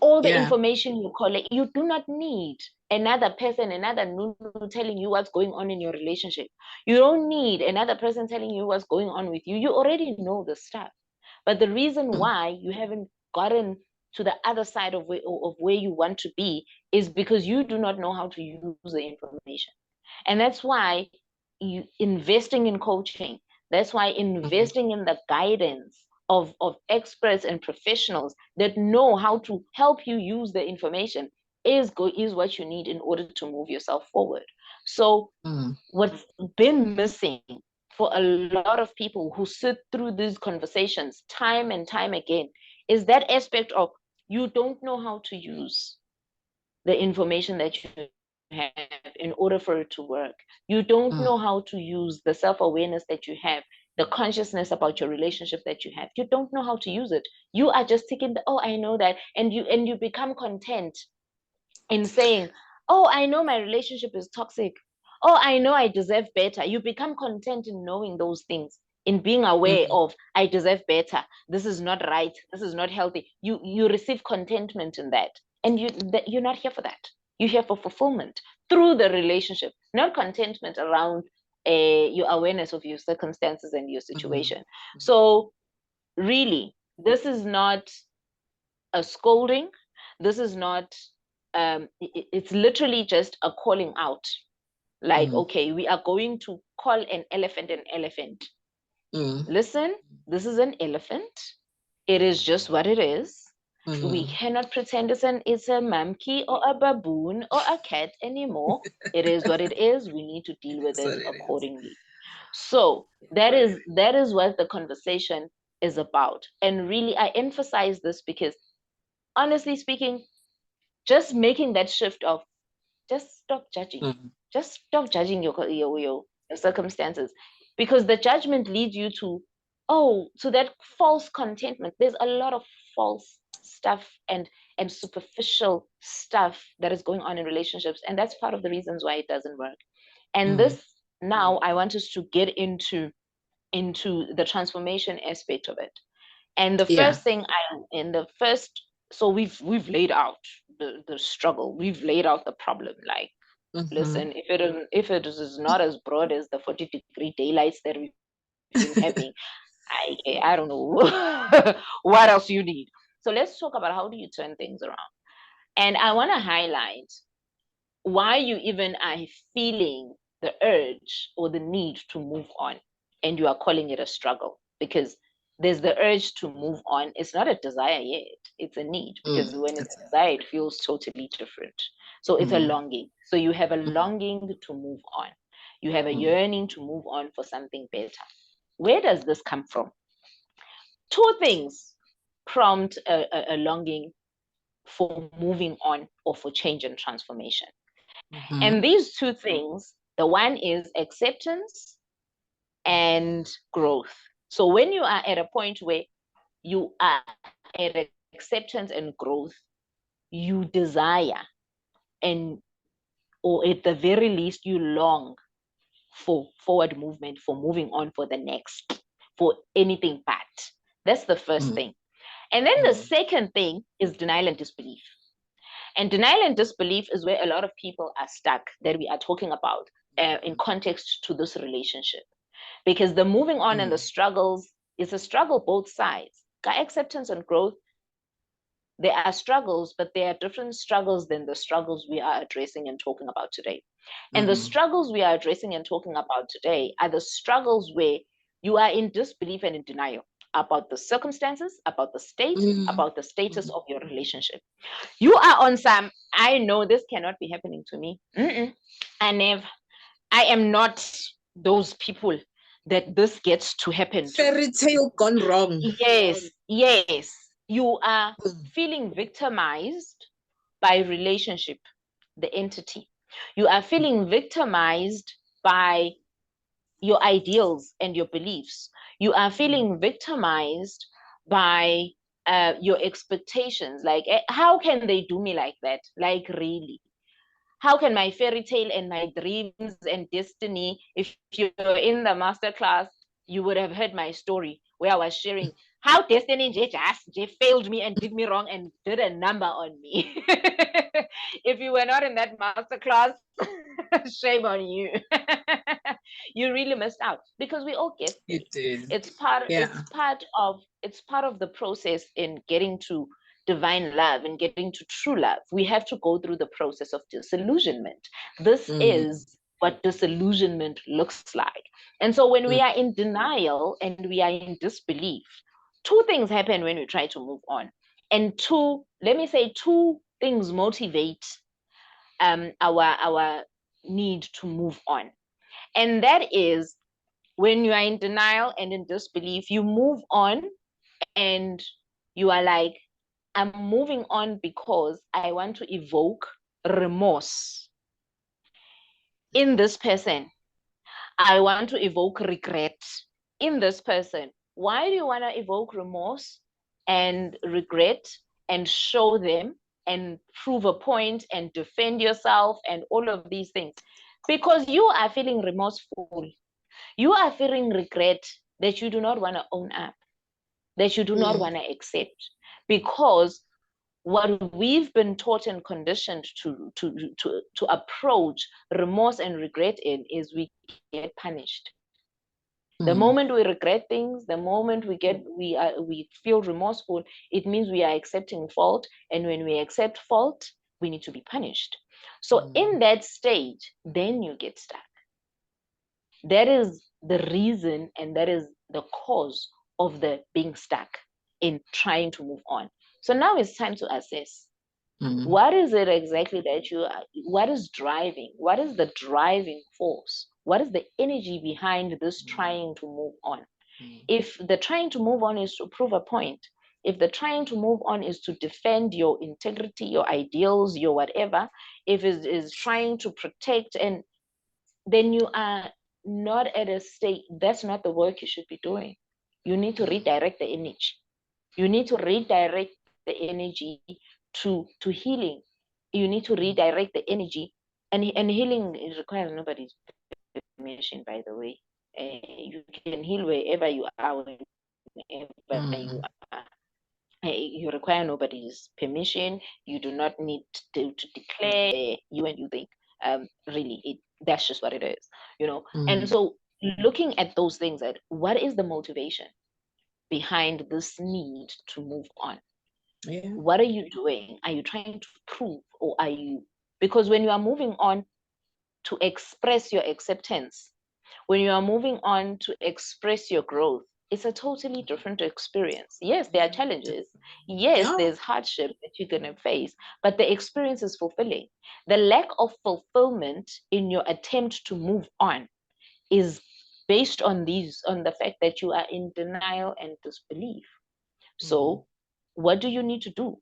All the information you collect, you do not need another person, another Nunu telling you what's going on in your relationship. You don't need another person telling you what's going on with you. You already know the stuff. But the reason why you haven't gotten to the other side of where you want to be is because you do not know how to use the information. And that's why you investing in coaching, that's why investing in the guidance of experts and professionals that know how to help you use the information is what you need in order to move yourself forward. So what's been missing for a lot of people who sit through these conversations time and time again is that aspect of, you don't know how to use the information that you have in order for it to work. You don't know how to use the self-awareness that you have, the consciousness about your relationship that you have. You don't know how to use it. You are just taking oh, I know that, and you become content in saying, oh, I know my relationship is toxic. Oh, I know I deserve better. You become content in knowing those things, in being aware of, I deserve better. This is not right. This is not healthy. You receive contentment in that. And you're not here for that. You're here for fulfillment through the relationship, not contentment around your awareness of your circumstances and your situation. So really, this is not a scolding. This is not, it's literally just a calling out. Like, okay, we are going to call an elephant an elephant. Listen, this is an elephant. It is just what it is. We cannot pretend it's a monkey or a baboon or a cat anymore. It is what it is. We need to deal with it accordingly. So that is what the conversation is about. And really, I emphasize this because, honestly speaking, just making that shift of, just stop judging. Just stop judging your circumstances, because the judgment leads you to, to that false contentment. There's a lot of false stuff and superficial stuff that is going on in relationships, and that's part of the reasons why it doesn't work. And this, now I want us to get into the transformation aspect of it. And the first thing so we've laid out the struggle, we've laid out the problem. Like, listen, if it is not as broad as the 40-degree daylights that we've been having, I don't know what else you need. So let's talk about, how do you turn things around? And I want to highlight why you even are feeling the urge or the need to move on, and you are calling it a struggle, because there's the urge to move on. It's not a desire yet, it's a need, because when it's a desire, it feels totally different. So it's a longing. So you have a longing to move on, you have a yearning to move on for something better. Where does this come from? Two things prompt a longing for moving on or for change and transformation. And these two things, the one is acceptance and growth. So when you are at a point where you are at acceptance and growth, you desire, and or at the very least you long for forward movement, for moving on, for the next, for anything bad. That's the first thing. And then the second thing is denial and disbelief. And denial and disbelief is where a lot of people are stuck, that we are talking about in context to this relationship. Because the moving on and the struggles is a struggle both sides. Acceptance and growth, there are struggles, but there are different struggles than the struggles we are addressing and talking about today. And the struggles we are addressing and talking about today are the struggles where you are in disbelief and in denial about the circumstances, about the state, about the status of your relationship. You are on some, I know this cannot be happening to me. I am not those people that this gets to happen to. Fairy tale gone wrong. Yes. You are feeling victimized by relationship, the entity. You are feeling victimized by your ideals and your beliefs. You are feeling victimized by your expectations. Like, how can they do me like that? Like, really? How can my fairy tale and my dreams and destiny, if you're in the master class, you would have heard my story where I was sharing how destiny just failed me and did me wrong and did a number on me. If you were not in that master class, shame on you. You really missed out, because we all get there. You did. It's part Yeah. it's part of the process in getting to divine love and getting to true love. We have to go through the process of disillusionment. This is what disillusionment looks like. And so when we are in denial and we are in disbelief, two things happen when we try to move on. And let me say, two things motivate our need to move on. And that is, when you are in denial and in disbelief, you move on and you are like, I'm moving on because I want to evoke remorse in this person. I want to evoke regret in this person. Why do you want to evoke remorse and regret and show them and prove a point and defend yourself and all of these things? Because you are feeling remorseful. You are feeling regret that you do not want to own up, that you do not want to accept, because what we've been taught and conditioned to approach remorse and regret in is we get punished. The moment we regret things, the moment we feel remorseful, it means we are accepting fault, and when we accept fault, we need to be punished. So in that stage, then you get stuck. That is the reason, and that is the cause of the being stuck in trying to move on. So now it's time to assess, what is it exactly that what is driving? What is the driving force? What is the energy behind this trying to move on? If the trying to move on is to prove a point, if the trying to move on is to defend your integrity, your ideals, your whatever, if it is trying to protect, and then you are not at a state, that's not the work you should be doing. You need to redirect the energy. You need to redirect the energy to healing. You need to redirect the energy, and healing requires nobody's permission, by the way. You can heal wherever you are, whenever you are. You require nobody's permission. You do not need to declare you and you think. Really, that's just what it is, you know. And so, looking at those things, at what is the motivation behind this need to move on? Yeah. What are you doing? Are you trying to prove, or are you, because when you are moving on to express your acceptance, when you are moving on to express your growth, it's a totally different experience. Yes, there are challenges. Yes, Yeah. there's hardship that you're going to face, but the experience is fulfilling. The lack of fulfillment in your attempt to move on is based on the fact that you are in denial and disbelief. So what do you need to do?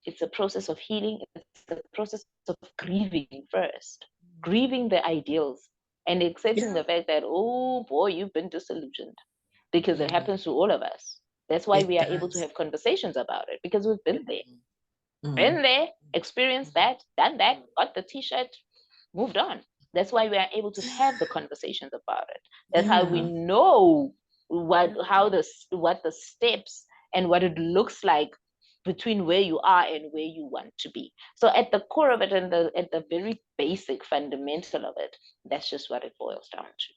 It's a process of healing. It's a process of grieving first, grieving the ideals, and accepting the fact that, oh boy, you've been disillusioned, because it happens to all of us. That's why It we are able to does. have conversations about it, because we've been there, experienced that, done that, got the t-shirt, moved on. That's why we are able to have the conversations about it. That's how we Yeah. know what the steps and what it looks like between where you are and where you want to be. So at the core of it, and at the very basic fundamental of it, that's just what it boils down to.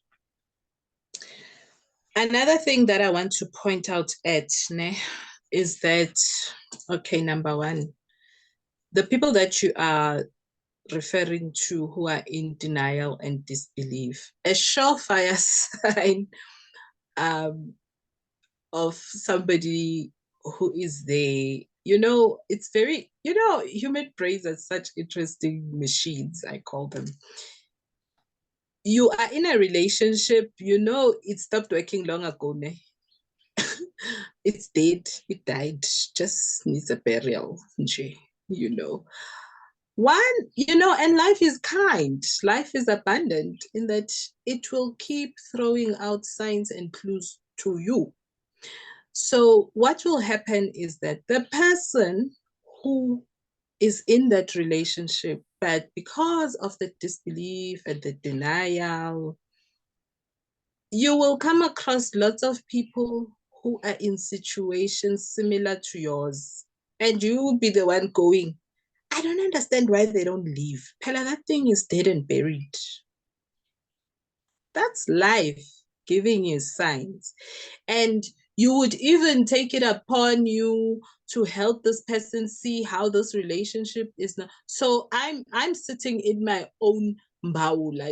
Another thing that I want to point out, ne, is that, okay, number one, the people that you are referring to who are in denial and disbelief, a surefire sign of somebody who is there. You know, it's very, human brains are such interesting machines, I call them. You are in a relationship, it stopped working long ago, ne? It's dead, it died, just needs a burial, you know. One, and life is kind. Life is abundant in that it will keep throwing out signs and clues to you. So what will happen is that the person who is in that relationship, but because of the disbelief and the denial, you will come across lots of people who are in situations similar to yours. And you will be the one going, I don't understand why they don't leave. Pella, that thing is dead and buried. That's life giving you signs. And you would even take it upon you to help this person see how this relationship is not. So I'm sitting in my own baula,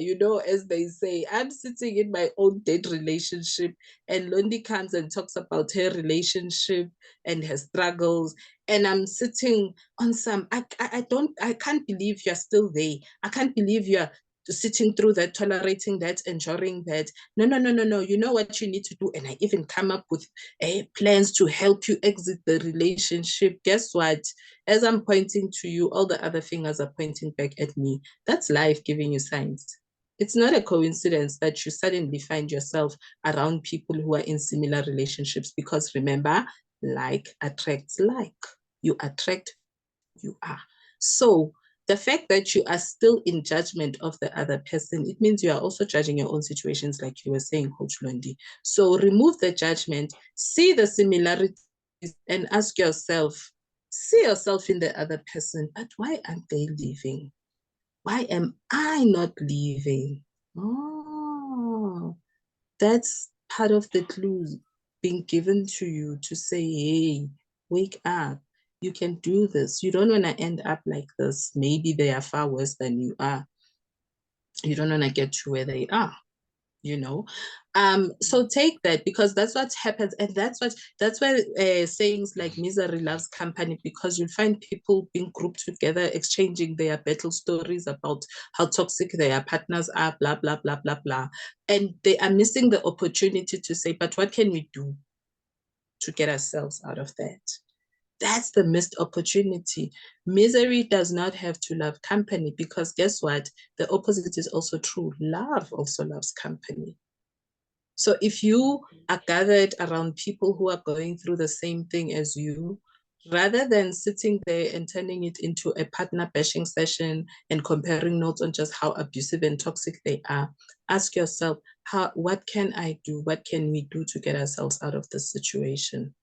as they say. I'm sitting in my own dead relationship, and Londi comes and talks about her relationship and her struggles, and I'm sitting on some. I can't believe you're still there. I can't believe you're sitting through that, tolerating that, enduring that. No, no, no, no, no. You know what you need to do. And I even come up with plans to help you exit the relationship. Guess what? As I'm pointing to you, all the other fingers are pointing back at me. That's life giving you signs. It's not a coincidence that you suddenly find yourself around people who are in similar relationships, because remember, like attracts like. You attract who you are. So the fact that you are still in judgment of the other person, it means you are also judging your own situations, like you were saying, Coach Londi. So remove the judgment, see the similarities, and ask yourself, see yourself in the other person, but why aren't they leaving? Why am I not leaving? Oh, that's part of the clues being given to you to say, hey, wake up. You can do this. You don't want to end up like this. Maybe they are far worse than you are. You don't want to get to where they are, you know. So take that, because that's what happens, and that's why sayings like misery loves company, because you'll find people being grouped together, exchanging their battle stories about how toxic their partners are, blah blah blah blah blah, and they are missing the opportunity to say, but what can we do to get ourselves out of that? That's the missed opportunity. Misery does not have to love company, because guess what? The opposite is also true. Love also loves company. So if you are gathered around people who are going through the same thing as you, rather than sitting there and turning it into a partner bashing session and comparing notes on just how abusive and toxic they are, ask yourself, what can I do? What can we do to get ourselves out of this situation?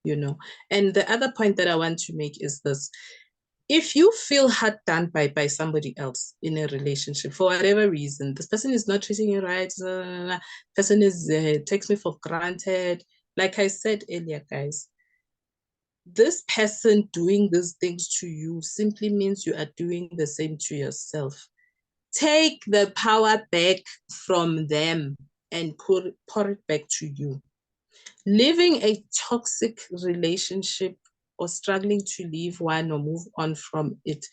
And the other point that I want to make is this: if you feel hard done by somebody else in a relationship for whatever reason, this person is not treating you right, person is takes me for granted, like I said earlier, guys, this person doing these things to you simply means you are doing the same to yourself. Take the power back from them and pour it back to you. Living a toxic relationship or struggling to leave one or move on from it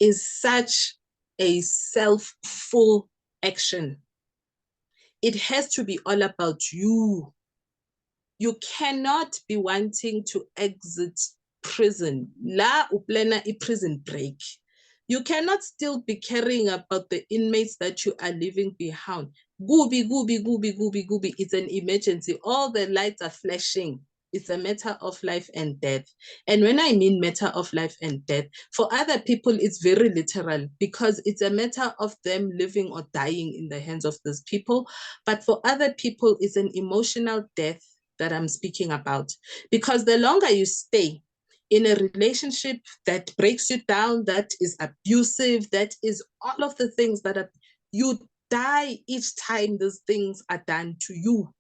is such a self-full action. It has to be all about you. You cannot be wanting to exit prison. La uplena a prison break. You cannot still be caring about the inmates that you are leaving behind. Gooby, gooby, gooby, gooby, gooby. It's an emergency. All the lights are flashing. It's a matter of life and death. And when I mean matter of life and death, for other people, it's very literal, because it's a matter of them living or dying in the hands of these people. But for other people, it's an emotional death that I'm speaking about. Because the longer you stay in a relationship that breaks you down, that is abusive, that is all of the things that are, you die each time these things are done to you.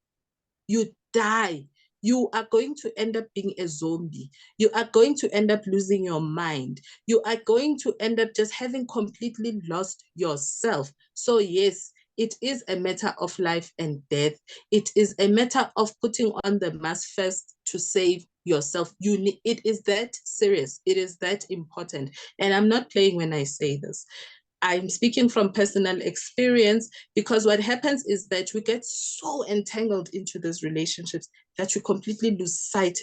You die. You are going to end up being a zombie. You are going to end up losing your mind. You are going to end up just having completely lost yourself. So, yes, it is a matter of life and death. It is a matter of putting on the mask first to save yourself. It is that serious. It is that important. And I'm not playing when I say this. I'm speaking from personal experience, because what happens is that we get so entangled into these relationships that we completely lose sight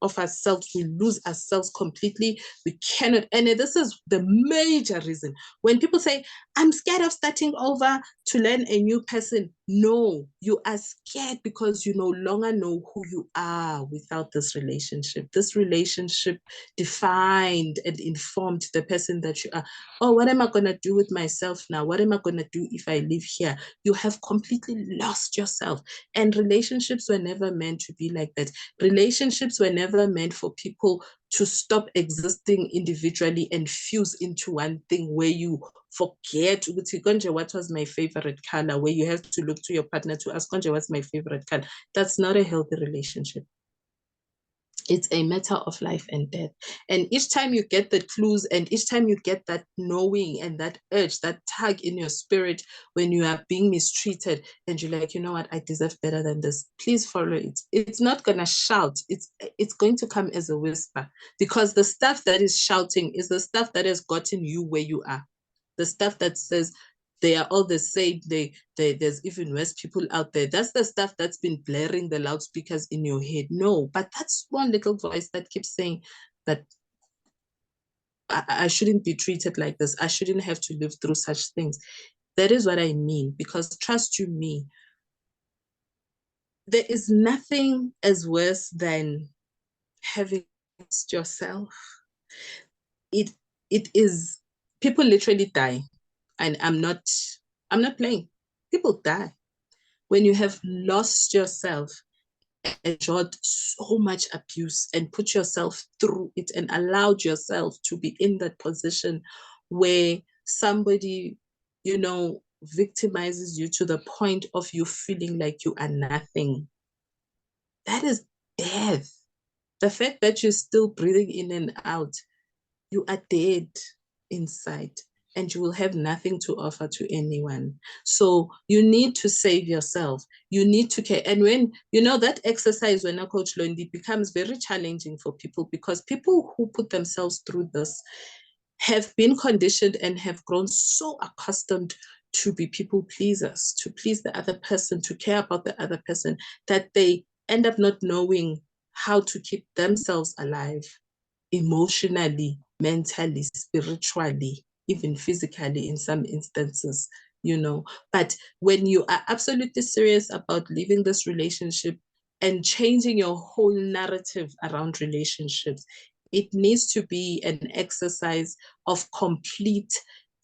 of ourselves. We lose ourselves completely. We cannot, and this is the major reason. When people say, I'm scared of starting over to learn a new person. No, you are scared because you no longer know who you are without this relationship. This relationship defined and informed the person that you are. Oh, what am I going to do with myself now? What am I going to do if I live here? You have completely lost yourself. And relationships were never meant to be like that. Relationships were never meant for people to stop existing individually and fuse into one thing where you forget what was my favorite color, where you have to look to your partner to ask, what's my favorite color. That's not a healthy relationship. It's a matter of life and death. And each time you get the clues and each time you get that knowing and that urge, that tug in your spirit when you are being mistreated and you're like, you know what, I deserve better than this, please follow it. It's not going to shout. It's going to come as a whisper, because the stuff that is shouting is the stuff that has gotten you where you are. The stuff that says they are all the same, there's even worse people out there. That's the stuff that's been blaring the loudspeakers in your head. No, but that's one little voice that keeps saying that I shouldn't be treated like this. I shouldn't have to live through such things. That is what I mean, because trust you me, there is nothing as worse than having lost yourself. It it is, people literally die. And I'm not playing. People die. When you have lost yourself, endured so much abuse and put yourself through it and allowed yourself to be in that position where somebody, victimizes you to the point of you feeling like you are nothing. That is death. The fact that you're still breathing in and out, you are dead inside and you will have nothing to offer to anyone. So you need to save yourself. You need to care. And when, that exercise, when a coach learned, it becomes very challenging for people, because people who put themselves through this have been conditioned and have grown so accustomed to be people pleasers, to please the other person, to care about the other person, that they end up not knowing how to keep themselves alive emotionally, mentally, spiritually, even physically in some instances, But when you are absolutely serious about leaving this relationship and changing your whole narrative around relationships, it needs to be an exercise of complete,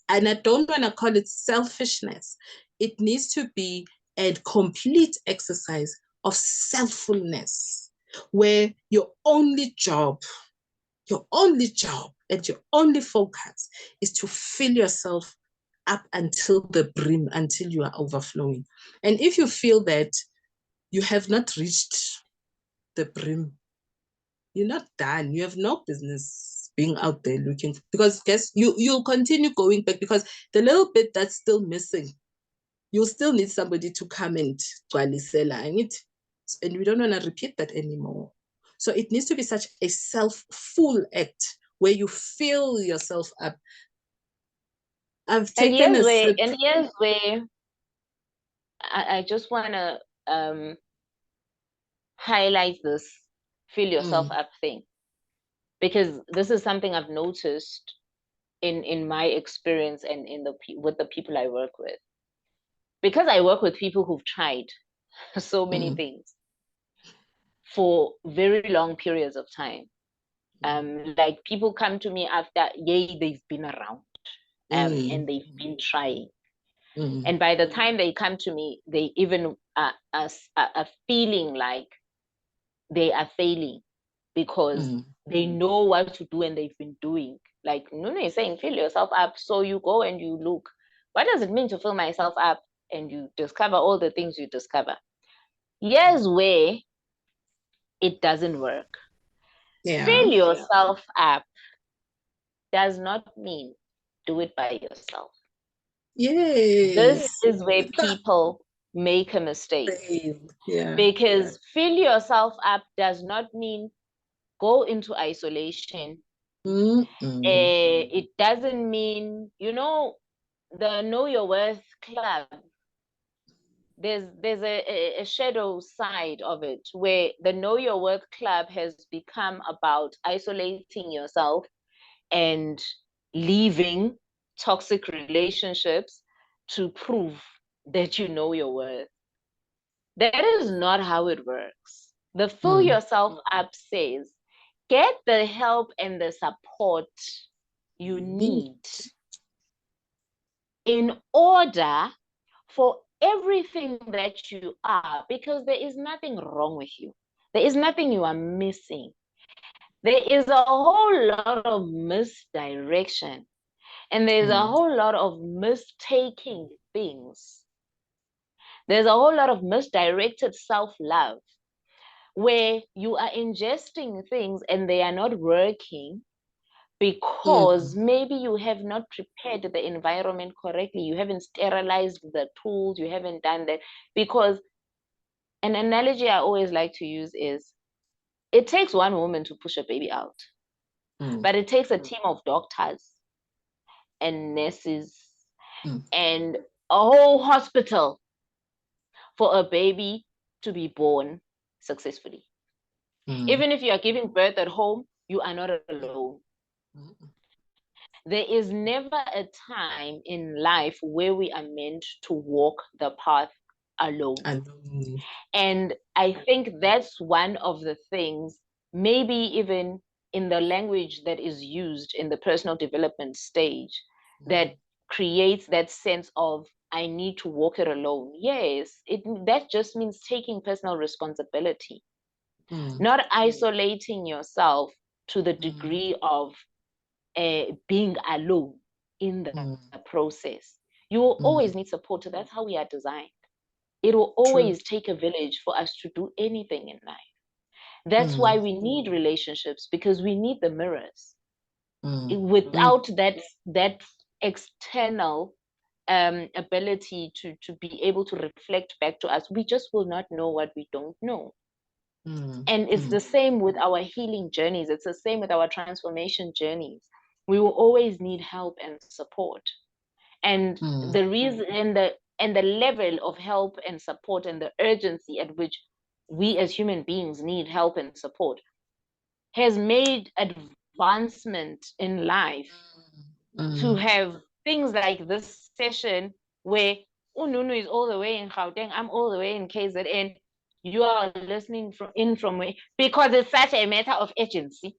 and I don't want to call it selfishness. It needs to be a complete exercise of selffulness, where your only job and your only focus is to fill yourself up until the brim, until you are overflowing. And if you feel that you have not reached the brim, you're not done. You have no business being out there looking, because guess you'll continue going back, because the little bit that's still missing, you'll still need somebody to come and and we don't want to repeat that anymore. So it needs to be such a full act where you fill yourself up. I've taken a sip. And here's where I just want to highlight this fill yourself up thing, because this is something I've noticed in my experience and with the people I work with, because I work with people who've tried so many things for very long periods of time. Like people come to me after, yay, they've been around and they've been trying. And by the time they come to me, they even are feeling like they are failing, because they know what to do and they've been doing. Like Nuno is saying, fill yourself up. So you go and you look, what does it mean to fill myself up? And you discover all the things you discover. Here's where it doesn't work. Yeah. Fill yourself up does not mean do it by yourself. Yes. This is where people make a mistake. Yeah. Because fill yourself up does not mean go into isolation. It doesn't mean, the Know Your Worth Club. there's a shadow side of it where the Know Your Worth Club has become about isolating yourself and leaving toxic relationships to prove that you know your worth. That is not how it works. The Fill Yourself Up says, get the help and the support you need in order for everything that you are, because there is nothing wrong with you. There is nothing you are missing. There is a whole lot of misdirection and there's a whole lot of mistaking things. There's a whole lot of misdirected self-love where you are ingesting things and they are not working because maybe you have not prepared the environment correctly. You haven't sterilized the tools. You haven't done that. Because an analogy I always like to use is it takes one woman to push a baby out, but it takes a team of doctors and nurses and a whole hospital for a baby to be born successfully. Even if you are giving birth at home, you are not alone. There is never a time in life where we are meant to walk the path alone. And I think that's one of the things, maybe even in the language that is used in the personal development stage, that creates that sense of, I need to walk it alone. Yes, that just means taking personal responsibility, not isolating yourself to the degree of being alone in the process. You will always need support. That's how we are designed. It will always take a village for us to do anything in life. That's why we need relationships, because we need the mirrors. Without that external ability to be able to reflect back to us, we just will not know what we don't know. And it's the same with our healing journeys. It's the same with our transformation journeys. We will always need help and support. And the reason and the level of help and support and the urgency at which we as human beings need help and support has made advancement in life to have things like this session where Ununu is all the way in Gauteng, I'm all the way in KZN. You are listening from where, because it's such a matter of urgency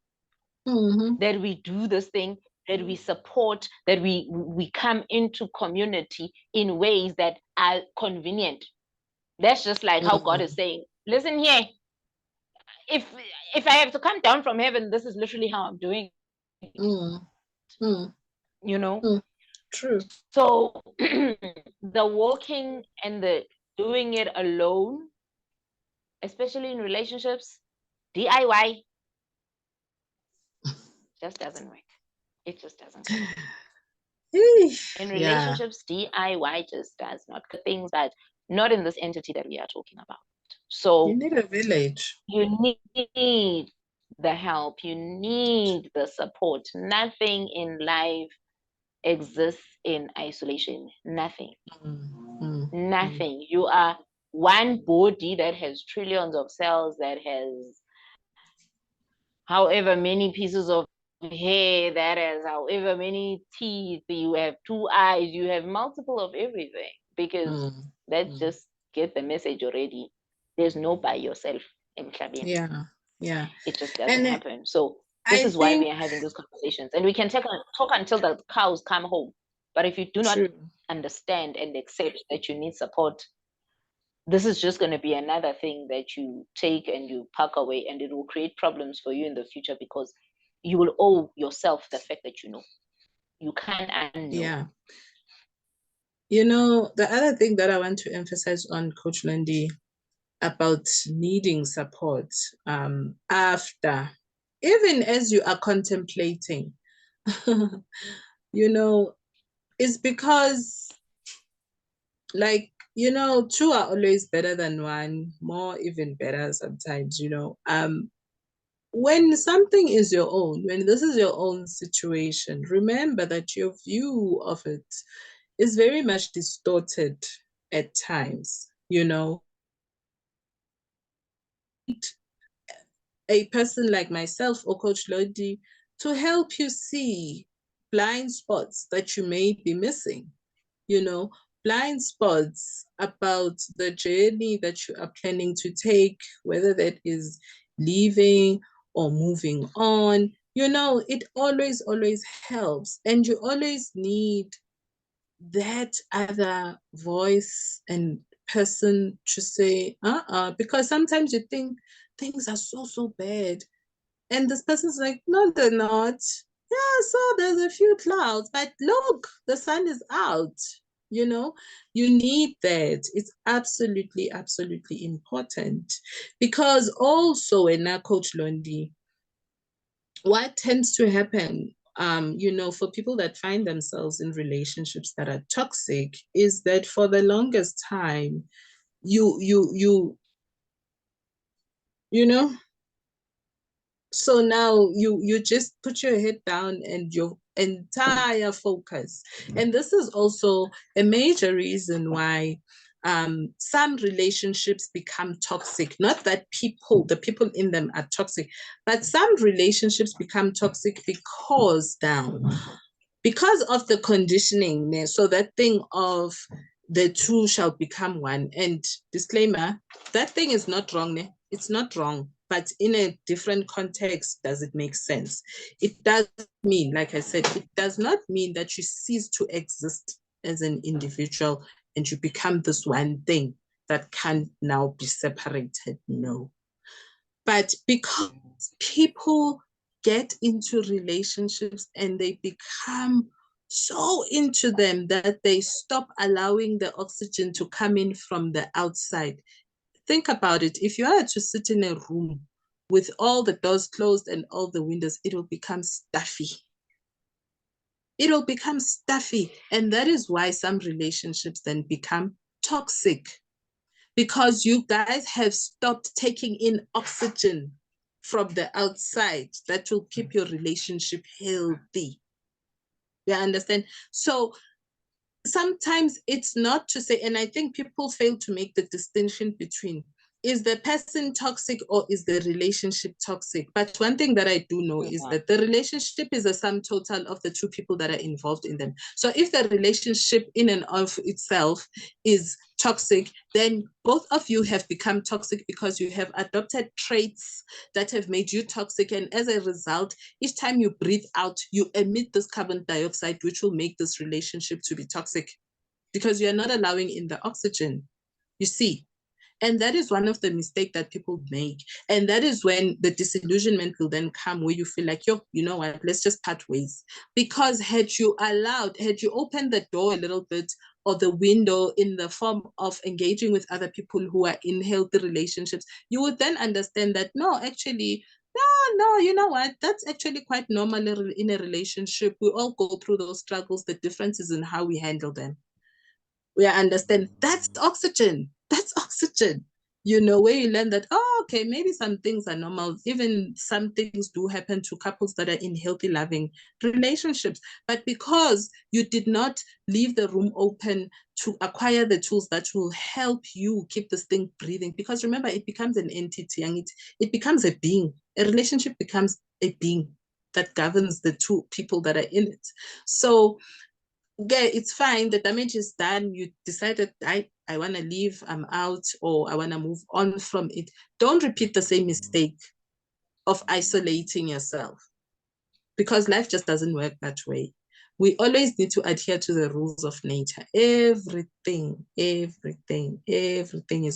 that we do this thing, that we support, that we come into community in ways that are convenient. That's just like how God is saying, listen here, if I have to come down from heaven, this is literally how I'm doing it. You know? True. So the walking and the doing it alone, especially in relationships, DIY just doesn't work. It just doesn't work. In relationships, DIY just does not things, but not in this entity that we are talking about. So you need a village. You need the help. You need the support. Nothing in life exists in isolation. Nothing. Nothing. You are one body that has trillions of cells, that has however many pieces of hair, that has however many teeth, you have 2 eyes, you have multiple of everything, because that just get the message already. There's no by yourself in Klabin. Yeah. It just doesn't happen. So this is why we are having these conversations, and we can talk until the cows come home. But if you do not understand and accept that you need support, this is just going to be another thing that you take and you pack away, and it will create problems for you in the future, because you will owe yourself the fact that you know. You can't unknow. Yeah. You know, the other thing that I want to emphasize on, Coach Lindy, about needing support after, even as you are contemplating, you know, is because, like, you know, two are always better than one, more even better sometimes, you know. When something is your own, when this is your own situation, remember that your view of it is very much distorted at times. you know, a person like myself or Coach Lodi to help you see blind spots that you may be missing, you know, blind spots about the journey that you are planning to take, whether that is leaving or moving on. You know, it always helps. And you always need that other voice and person to say, because sometimes you think things are so bad. And this person's like, no, they're not. Yeah, so there's a few clouds, but look, the sun is out. You know, you need that. It's absolutely important. Because also, in our Coach Londi, what tends to happen, you know, for people that find themselves in relationships that are toxic, is that for the longest time, you know, so now you just put your head down and your entire focus. And this is also a major reason why some relationships become toxic. Not that the people in them are toxic, but some relationships become toxic because of the conditioning. So that thing of the two shall become one. And disclaimer, that thing is not wrong. It's not wrong. But in a different context, does it make sense? It does mean, like I said, it does not mean that you cease to exist as an individual and you become this one thing that can now be separated. No. But because people get into relationships and they become so into them that they stop allowing the oxygen to come in from the outside. Think about it. If you are to sit in a room with all the doors closed and all the windows, it will become stuffy. It'll become stuffy. And that is why some relationships then become toxic, because you guys have stopped taking in oxygen from the outside that will keep your relationship healthy. You understand? So sometimes it's not to say, and I think people fail to make the distinction between, is the person toxic or is the relationship toxic? But one thing that I do know is that the relationship is a sum total of the two people that are involved in them. So if the relationship in and of itself is toxic, then both of you have become toxic because you have adopted traits that have made you toxic. And as a result, each time you breathe out, you emit this carbon dioxide, which will make this relationship to be toxic because you're not allowing in the oxygen. You see? And that is one of the mistakes that people make. And that is when the disillusionment will then come, where you feel like, yo, you know what, let's just part ways. Because had you opened the door a little bit or the window in the form of engaging with other people who are in healthy relationships, you would then understand that, no, actually, no, you know what? That's actually quite normal in a relationship. We all go through those struggles. The difference is in how we handle them. We understand that's oxygen. That's oxygen. You know, where you learn that, oh, okay, maybe some things are normal. Even some things do happen to couples that are in healthy, loving relationships. But because you did not leave the room open to acquire the tools that will help you keep this thing breathing, because remember, it becomes an entity and it becomes a being. A relationship becomes a being that governs the two people that are in it. So okay, it's fine. The damage is done. You decided I want to leave, I'm out, or I want to move on from it. Don't repeat the same mistake of isolating yourself, because life just doesn't work that way. We always need to adhere to the rules of nature. Everything is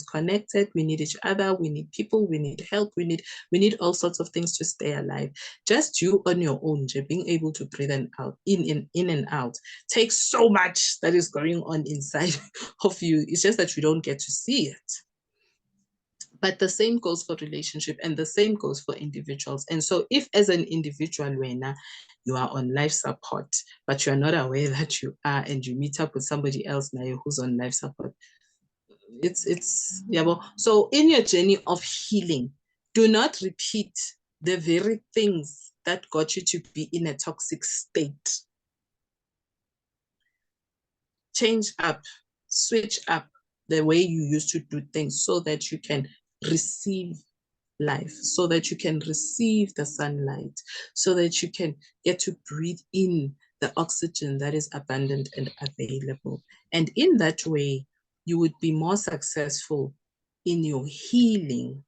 connected. We need each other. We need people. We need help. We need all sorts of things to stay alive. Just you on your own, being able to breathe and out, in and out, takes so much that is going on inside of you. It's just that you don't get to see it. But the same goes for relationship and the same goes for individuals. And so if as an individual, Wena, you are on life support, but you are not aware that you are, and you meet up with somebody else now who's on life support, yeah. Well, so in your journey of healing, do not repeat the very things that got you to be in a toxic state. Change up, switch up, the way you used to do things, so that you can receive life, so that you can receive the sunlight, so that you can get to breathe in the oxygen that is abundant and available. And in that way, you would be more successful in your healing,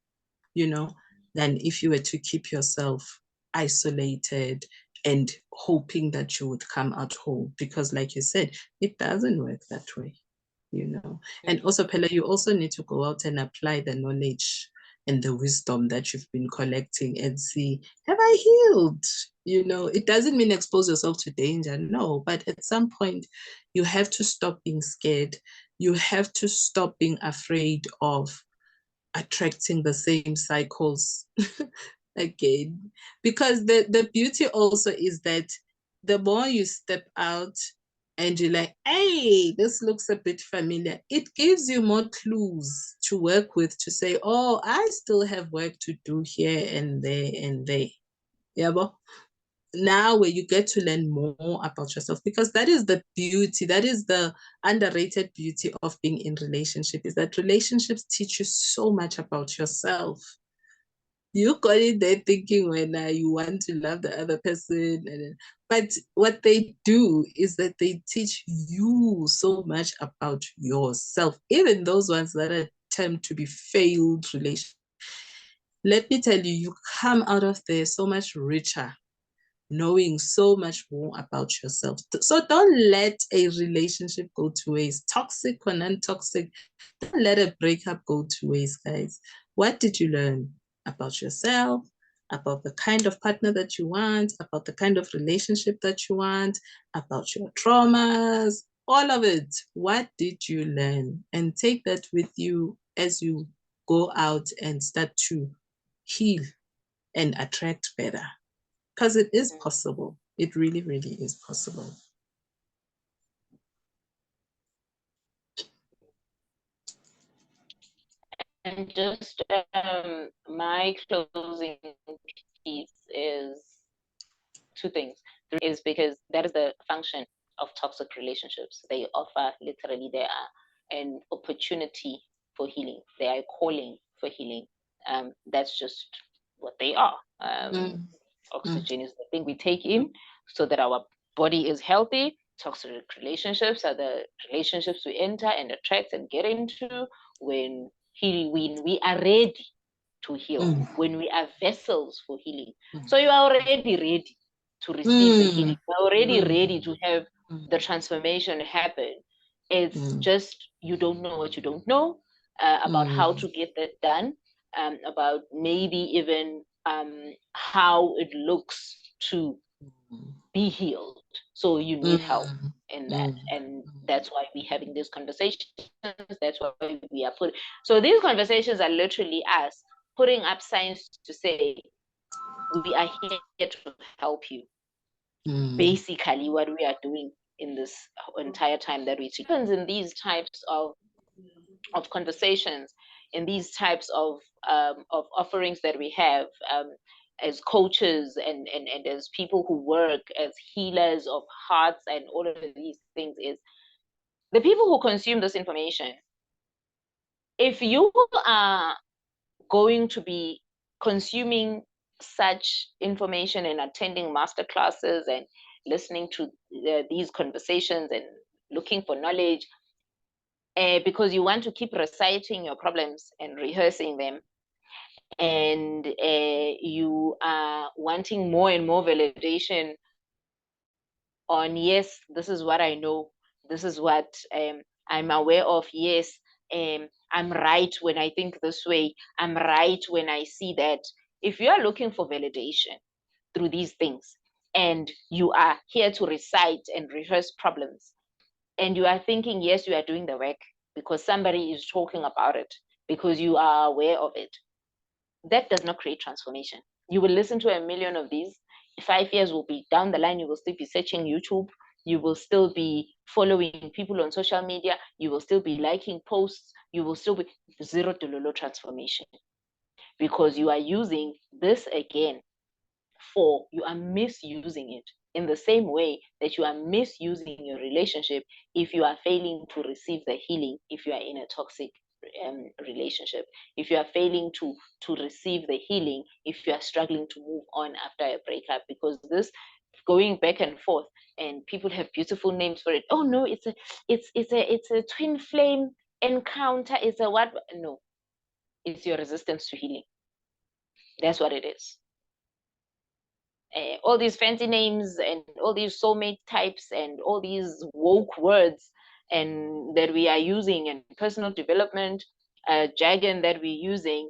you know, than if you were to keep yourself isolated and hoping that you would come out whole. Because, like you said, it doesn't work that way, you know. And also, Pella, you also need to go out and apply the knowledge and the wisdom that you've been collecting and see, have I healed? You know, it doesn't mean expose yourself to danger, no, but at some point, you have to stop being scared. You have to stop being afraid of attracting the same cycles again. Because the beauty also is that the more you step out and you're like, hey, this looks a bit familiar, it gives you more clues to work with to say, oh, I still have work to do here and there and there. Yeah, but now where you get to learn more about yourself, because that is the beauty, that is the underrated beauty of being in relationship, is that relationships teach you so much about yourself. You got it there thinking when you want to love the other person, but what they do is that they teach you so much about yourself, even those ones that attempt to be failed relationships. Let me tell you, you come out of there so much richer, knowing so much more about yourself. So don't let a relationship go to waste, toxic or non-toxic. Don't let a breakup go to waste, guys. What did you learn about yourself, about the kind of partner that you want, about the kind of relationship that you want, about your traumas, all of it? What did you learn? And take that with you as you go out and start to heal and attract better. Because it is possible. It really, really is possible. And just my closing piece is two things. Is because that is the function of toxic relationships. They offer, literally, they are an opportunity for healing. They are a calling for healing. That's just what they are. Oxygen is the thing we take in so that our body is healthy. Toxic relationships are the relationships we enter and attract and get into when we are ready to heal, when we are vessels for healing. So you are already ready to receive the healing. You're already ready to have the transformation happen. It's just you don't know what you don't know about how to get that done, about maybe even how it looks to be healed. So you need help in that. And that's why we're having these conversations. That's why we are putting. So these conversations are literally us putting up signs to say, we are here to help you. Basically, what we are doing in this entire time that we happens in these types of conversations, in these types of offerings that we have as coaches and as people who work as healers of hearts and all of these things, is the people who consume this information. If you are going to be consuming such information and attending master classes and listening to these conversations and looking for knowledge, because you want to keep reciting your problems and rehearsing them, and you are wanting more and more validation on, yes, this is what I know, this is what I'm aware of, yes, I'm right when I think this way, I'm right when I see that. If you are looking for validation through these things, and you are here to recite and rehearse problems, and you are thinking, yes, you are doing the work because somebody is talking about it, because you are aware of it, that does not create transformation. You will listen to a million of these. 5 years will be down the line, you will still be searching YouTube, you will still be following people on social media, you will still be liking posts, you will still be zero to low transformation, because you are using this again you are misusing it in the same way that you are misusing your relationship if you are failing to receive the healing, if you are in a toxic relationship, if you are failing to receive the healing, if you are struggling to move on after a breakup, because this going back and forth, and people have beautiful names for it. Oh no, it's a twin flame encounter. It's a what? No, it's your resistance to healing. That's what it is. All these fancy names and all these soulmate types and all these woke words and that we are using, and personal development jargon that we're using,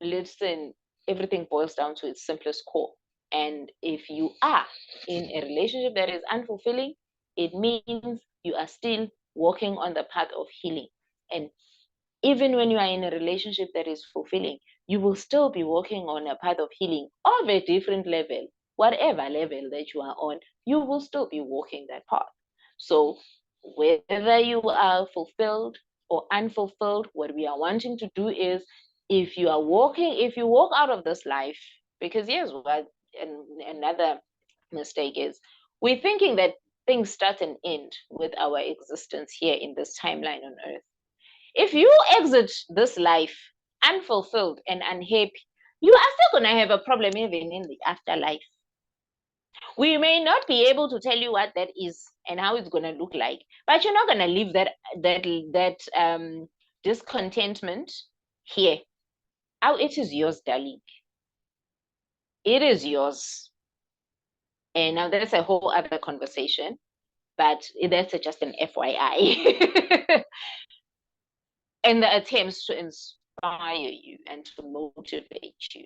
listen, everything boils down to its simplest core. And if you are in a relationship that is unfulfilling, it means you are still walking on the path of healing. And even when you are in a relationship that is fulfilling, you will still be walking on a path of healing of a different level. Whatever level that you are on, you will still be walking that path. So whether you are fulfilled or unfulfilled, what we are wanting to do is, if you walk out of this life, because here's what another mistake is, we're thinking that things start and end with our existence here in this timeline on earth. If you exit this life unfulfilled and unhappy, you are still going to have a problem even in the afterlife. We may not be able to tell you what that is and how it's going to look like, but you're not going to leave that discontentment here. Oh, it is yours, darling. It is yours. And now that's a whole other conversation, but that's just an FYI. And the attempts to inspire you and to motivate you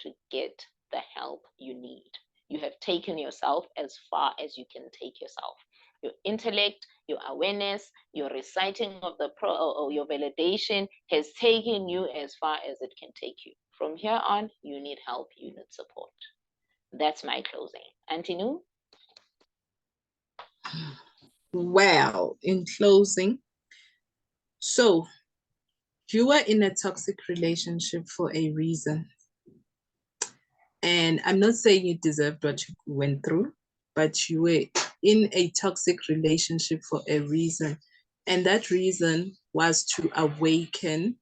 to get the help you need. You have taken yourself as far as you can take yourself. Your intellect, your awareness, your reciting of the or your validation has taken you as far as it can take you. From here on, you need help, you need support. That's my closing. Auntie Nu? Well, in closing, so you are in a toxic relationship for a reason. And I'm not saying you deserved what you went through, but you were in a toxic relationship for a reason. And that reason was to awaken.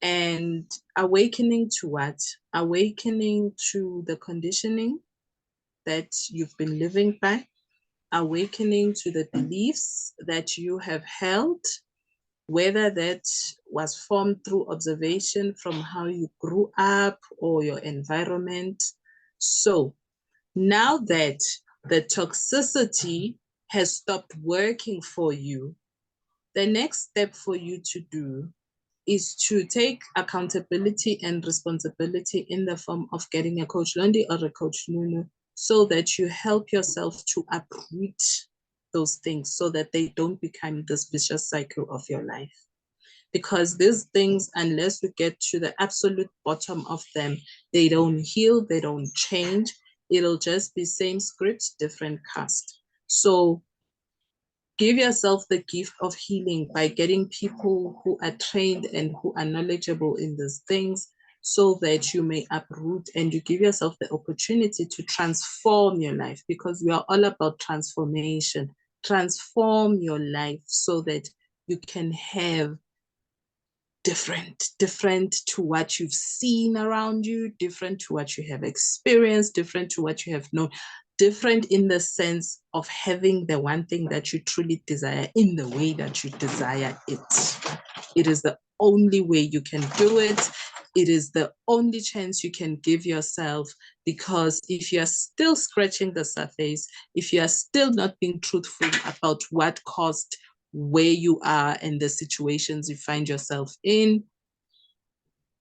And awakening to what? Awakening to the conditioning that you've been living by, awakening to the beliefs that you have held, whether that was formed through observation from how you grew up or your environment. So now that the toxicity has stopped working for you, the next step for you to do is to take accountability and responsibility in the form of getting a coach Londi or a coach Nunu, so that you help yourself to uproot those things so that they don't become this vicious cycle of your life. Because these things, unless we get to the absolute bottom of them, they don't heal, they don't change. It'll just be same script, different cast. So give yourself the gift of healing by getting people who are trained and who are knowledgeable in these things, so that you may uproot and you give yourself the opportunity to transform your life, because we are all about transformation. Transform your life so that you can have different to what you've seen around you, different to what you have experienced, different to what you have known, different in the sense of having the one thing that you truly desire in the way that you desire it. It is the only way you can do it. It is the only chance you can give yourself, because if you are still scratching the surface, if you are still not being truthful about what caused where you are and the situations you find yourself in,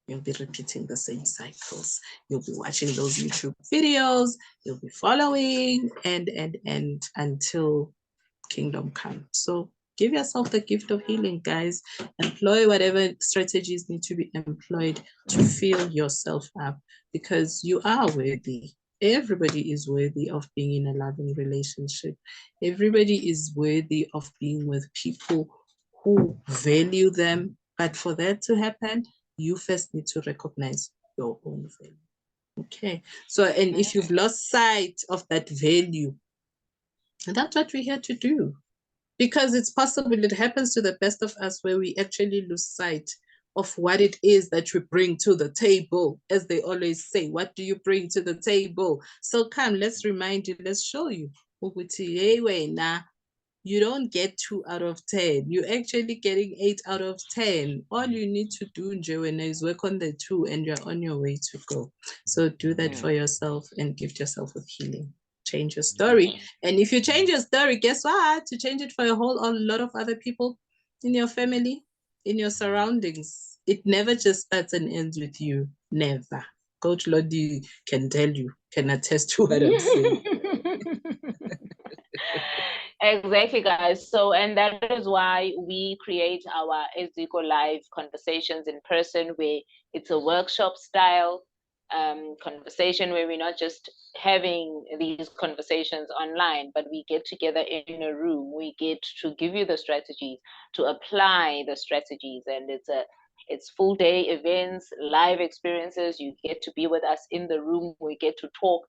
you'll be repeating the same cycles. You'll be watching those YouTube videos, you'll be following and until kingdom come. So give yourself the gift of healing, guys. Employ whatever strategies need to be employed to fill yourself up, because you are worthy. Everybody is worthy of being in a loving relationship. Everybody is worthy of being with people who value them. But for that to happen, you first need to recognize your own value. Okay. So, and if you've lost sight of that value, And that's what we're here to do. Because it's possible it happens to the best of us where we actually lose sight of what it is that we bring to the table. As they always say, what do you bring to the table? So come, let's remind you, let's show you. You don't get 2 out of 10. You're actually getting 8 out of 10. All you need to do, Joanna, is work on the 2 and you're on your way to go. So do that for yourself and gift yourself with healing. Change your story. And if you change your story, guess what? To change it for a lot of other people in your family, in your surroundings. It never just starts and ends with you. Never. Coach Lodi can tell you, can attest to what I'm saying. Exactly, guys. So, and that is why we create our EZIKO Live conversations in person, where it's a workshop style conversation where we're not just having these conversations online, but we get together in a room. We get to give you the strategies, to apply the strategies, and it's full day events, live experiences. You get to be with us in the room. We get to talk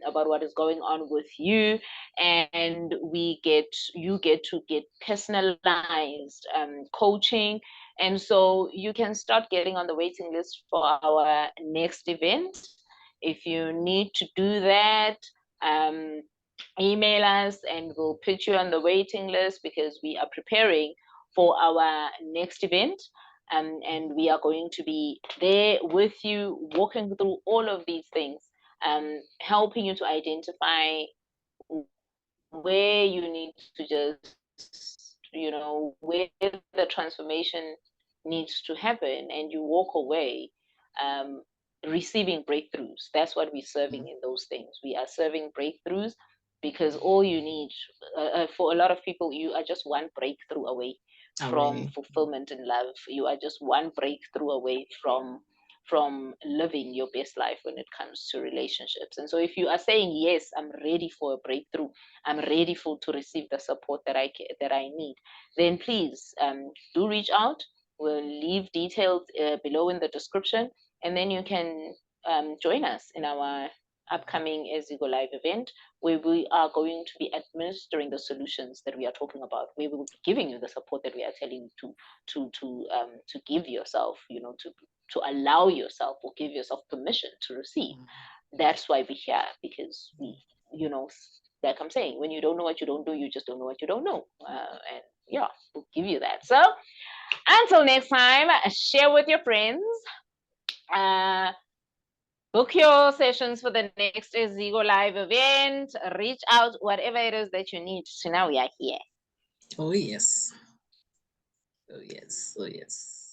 about what is going on with you, and you get to get personalized coaching. And so you can start getting on the waiting list for our next event. If you need to do that, email us and we'll put you on the waiting list, because we are preparing for our next event. And we are going to be there with you, walking through all of these things, helping you to identify where you need to just, where the transformation needs to happen, and you walk away receiving breakthroughs. That's what we're serving in those things. We are serving breakthroughs, because all you need, for a lot of people, you are just one breakthrough away from fulfillment and love. You are just one breakthrough away from living your best life when it comes to relationships. And so if you are saying, yes, I'm ready for a breakthrough, I'm ready to receive the support that I need, then please do reach out. We'll leave details below in the description, and then you can join us in our upcoming EZIKO Live event, where we are going to be administering the solutions that we are talking about, where we will be giving you the support that we are telling you to give yourself, to allow yourself, or give yourself permission to receive. That's why we're here, because we, like I'm saying, when you don't know what you don't do, you just don't know what you don't know. And yeah, we'll give you that. So until next time, share with your friends. Book your sessions for the next EZIKO Live event. Reach out, whatever it is that you need. So now we are here. Oh, yes. Oh, yes. Oh, yes.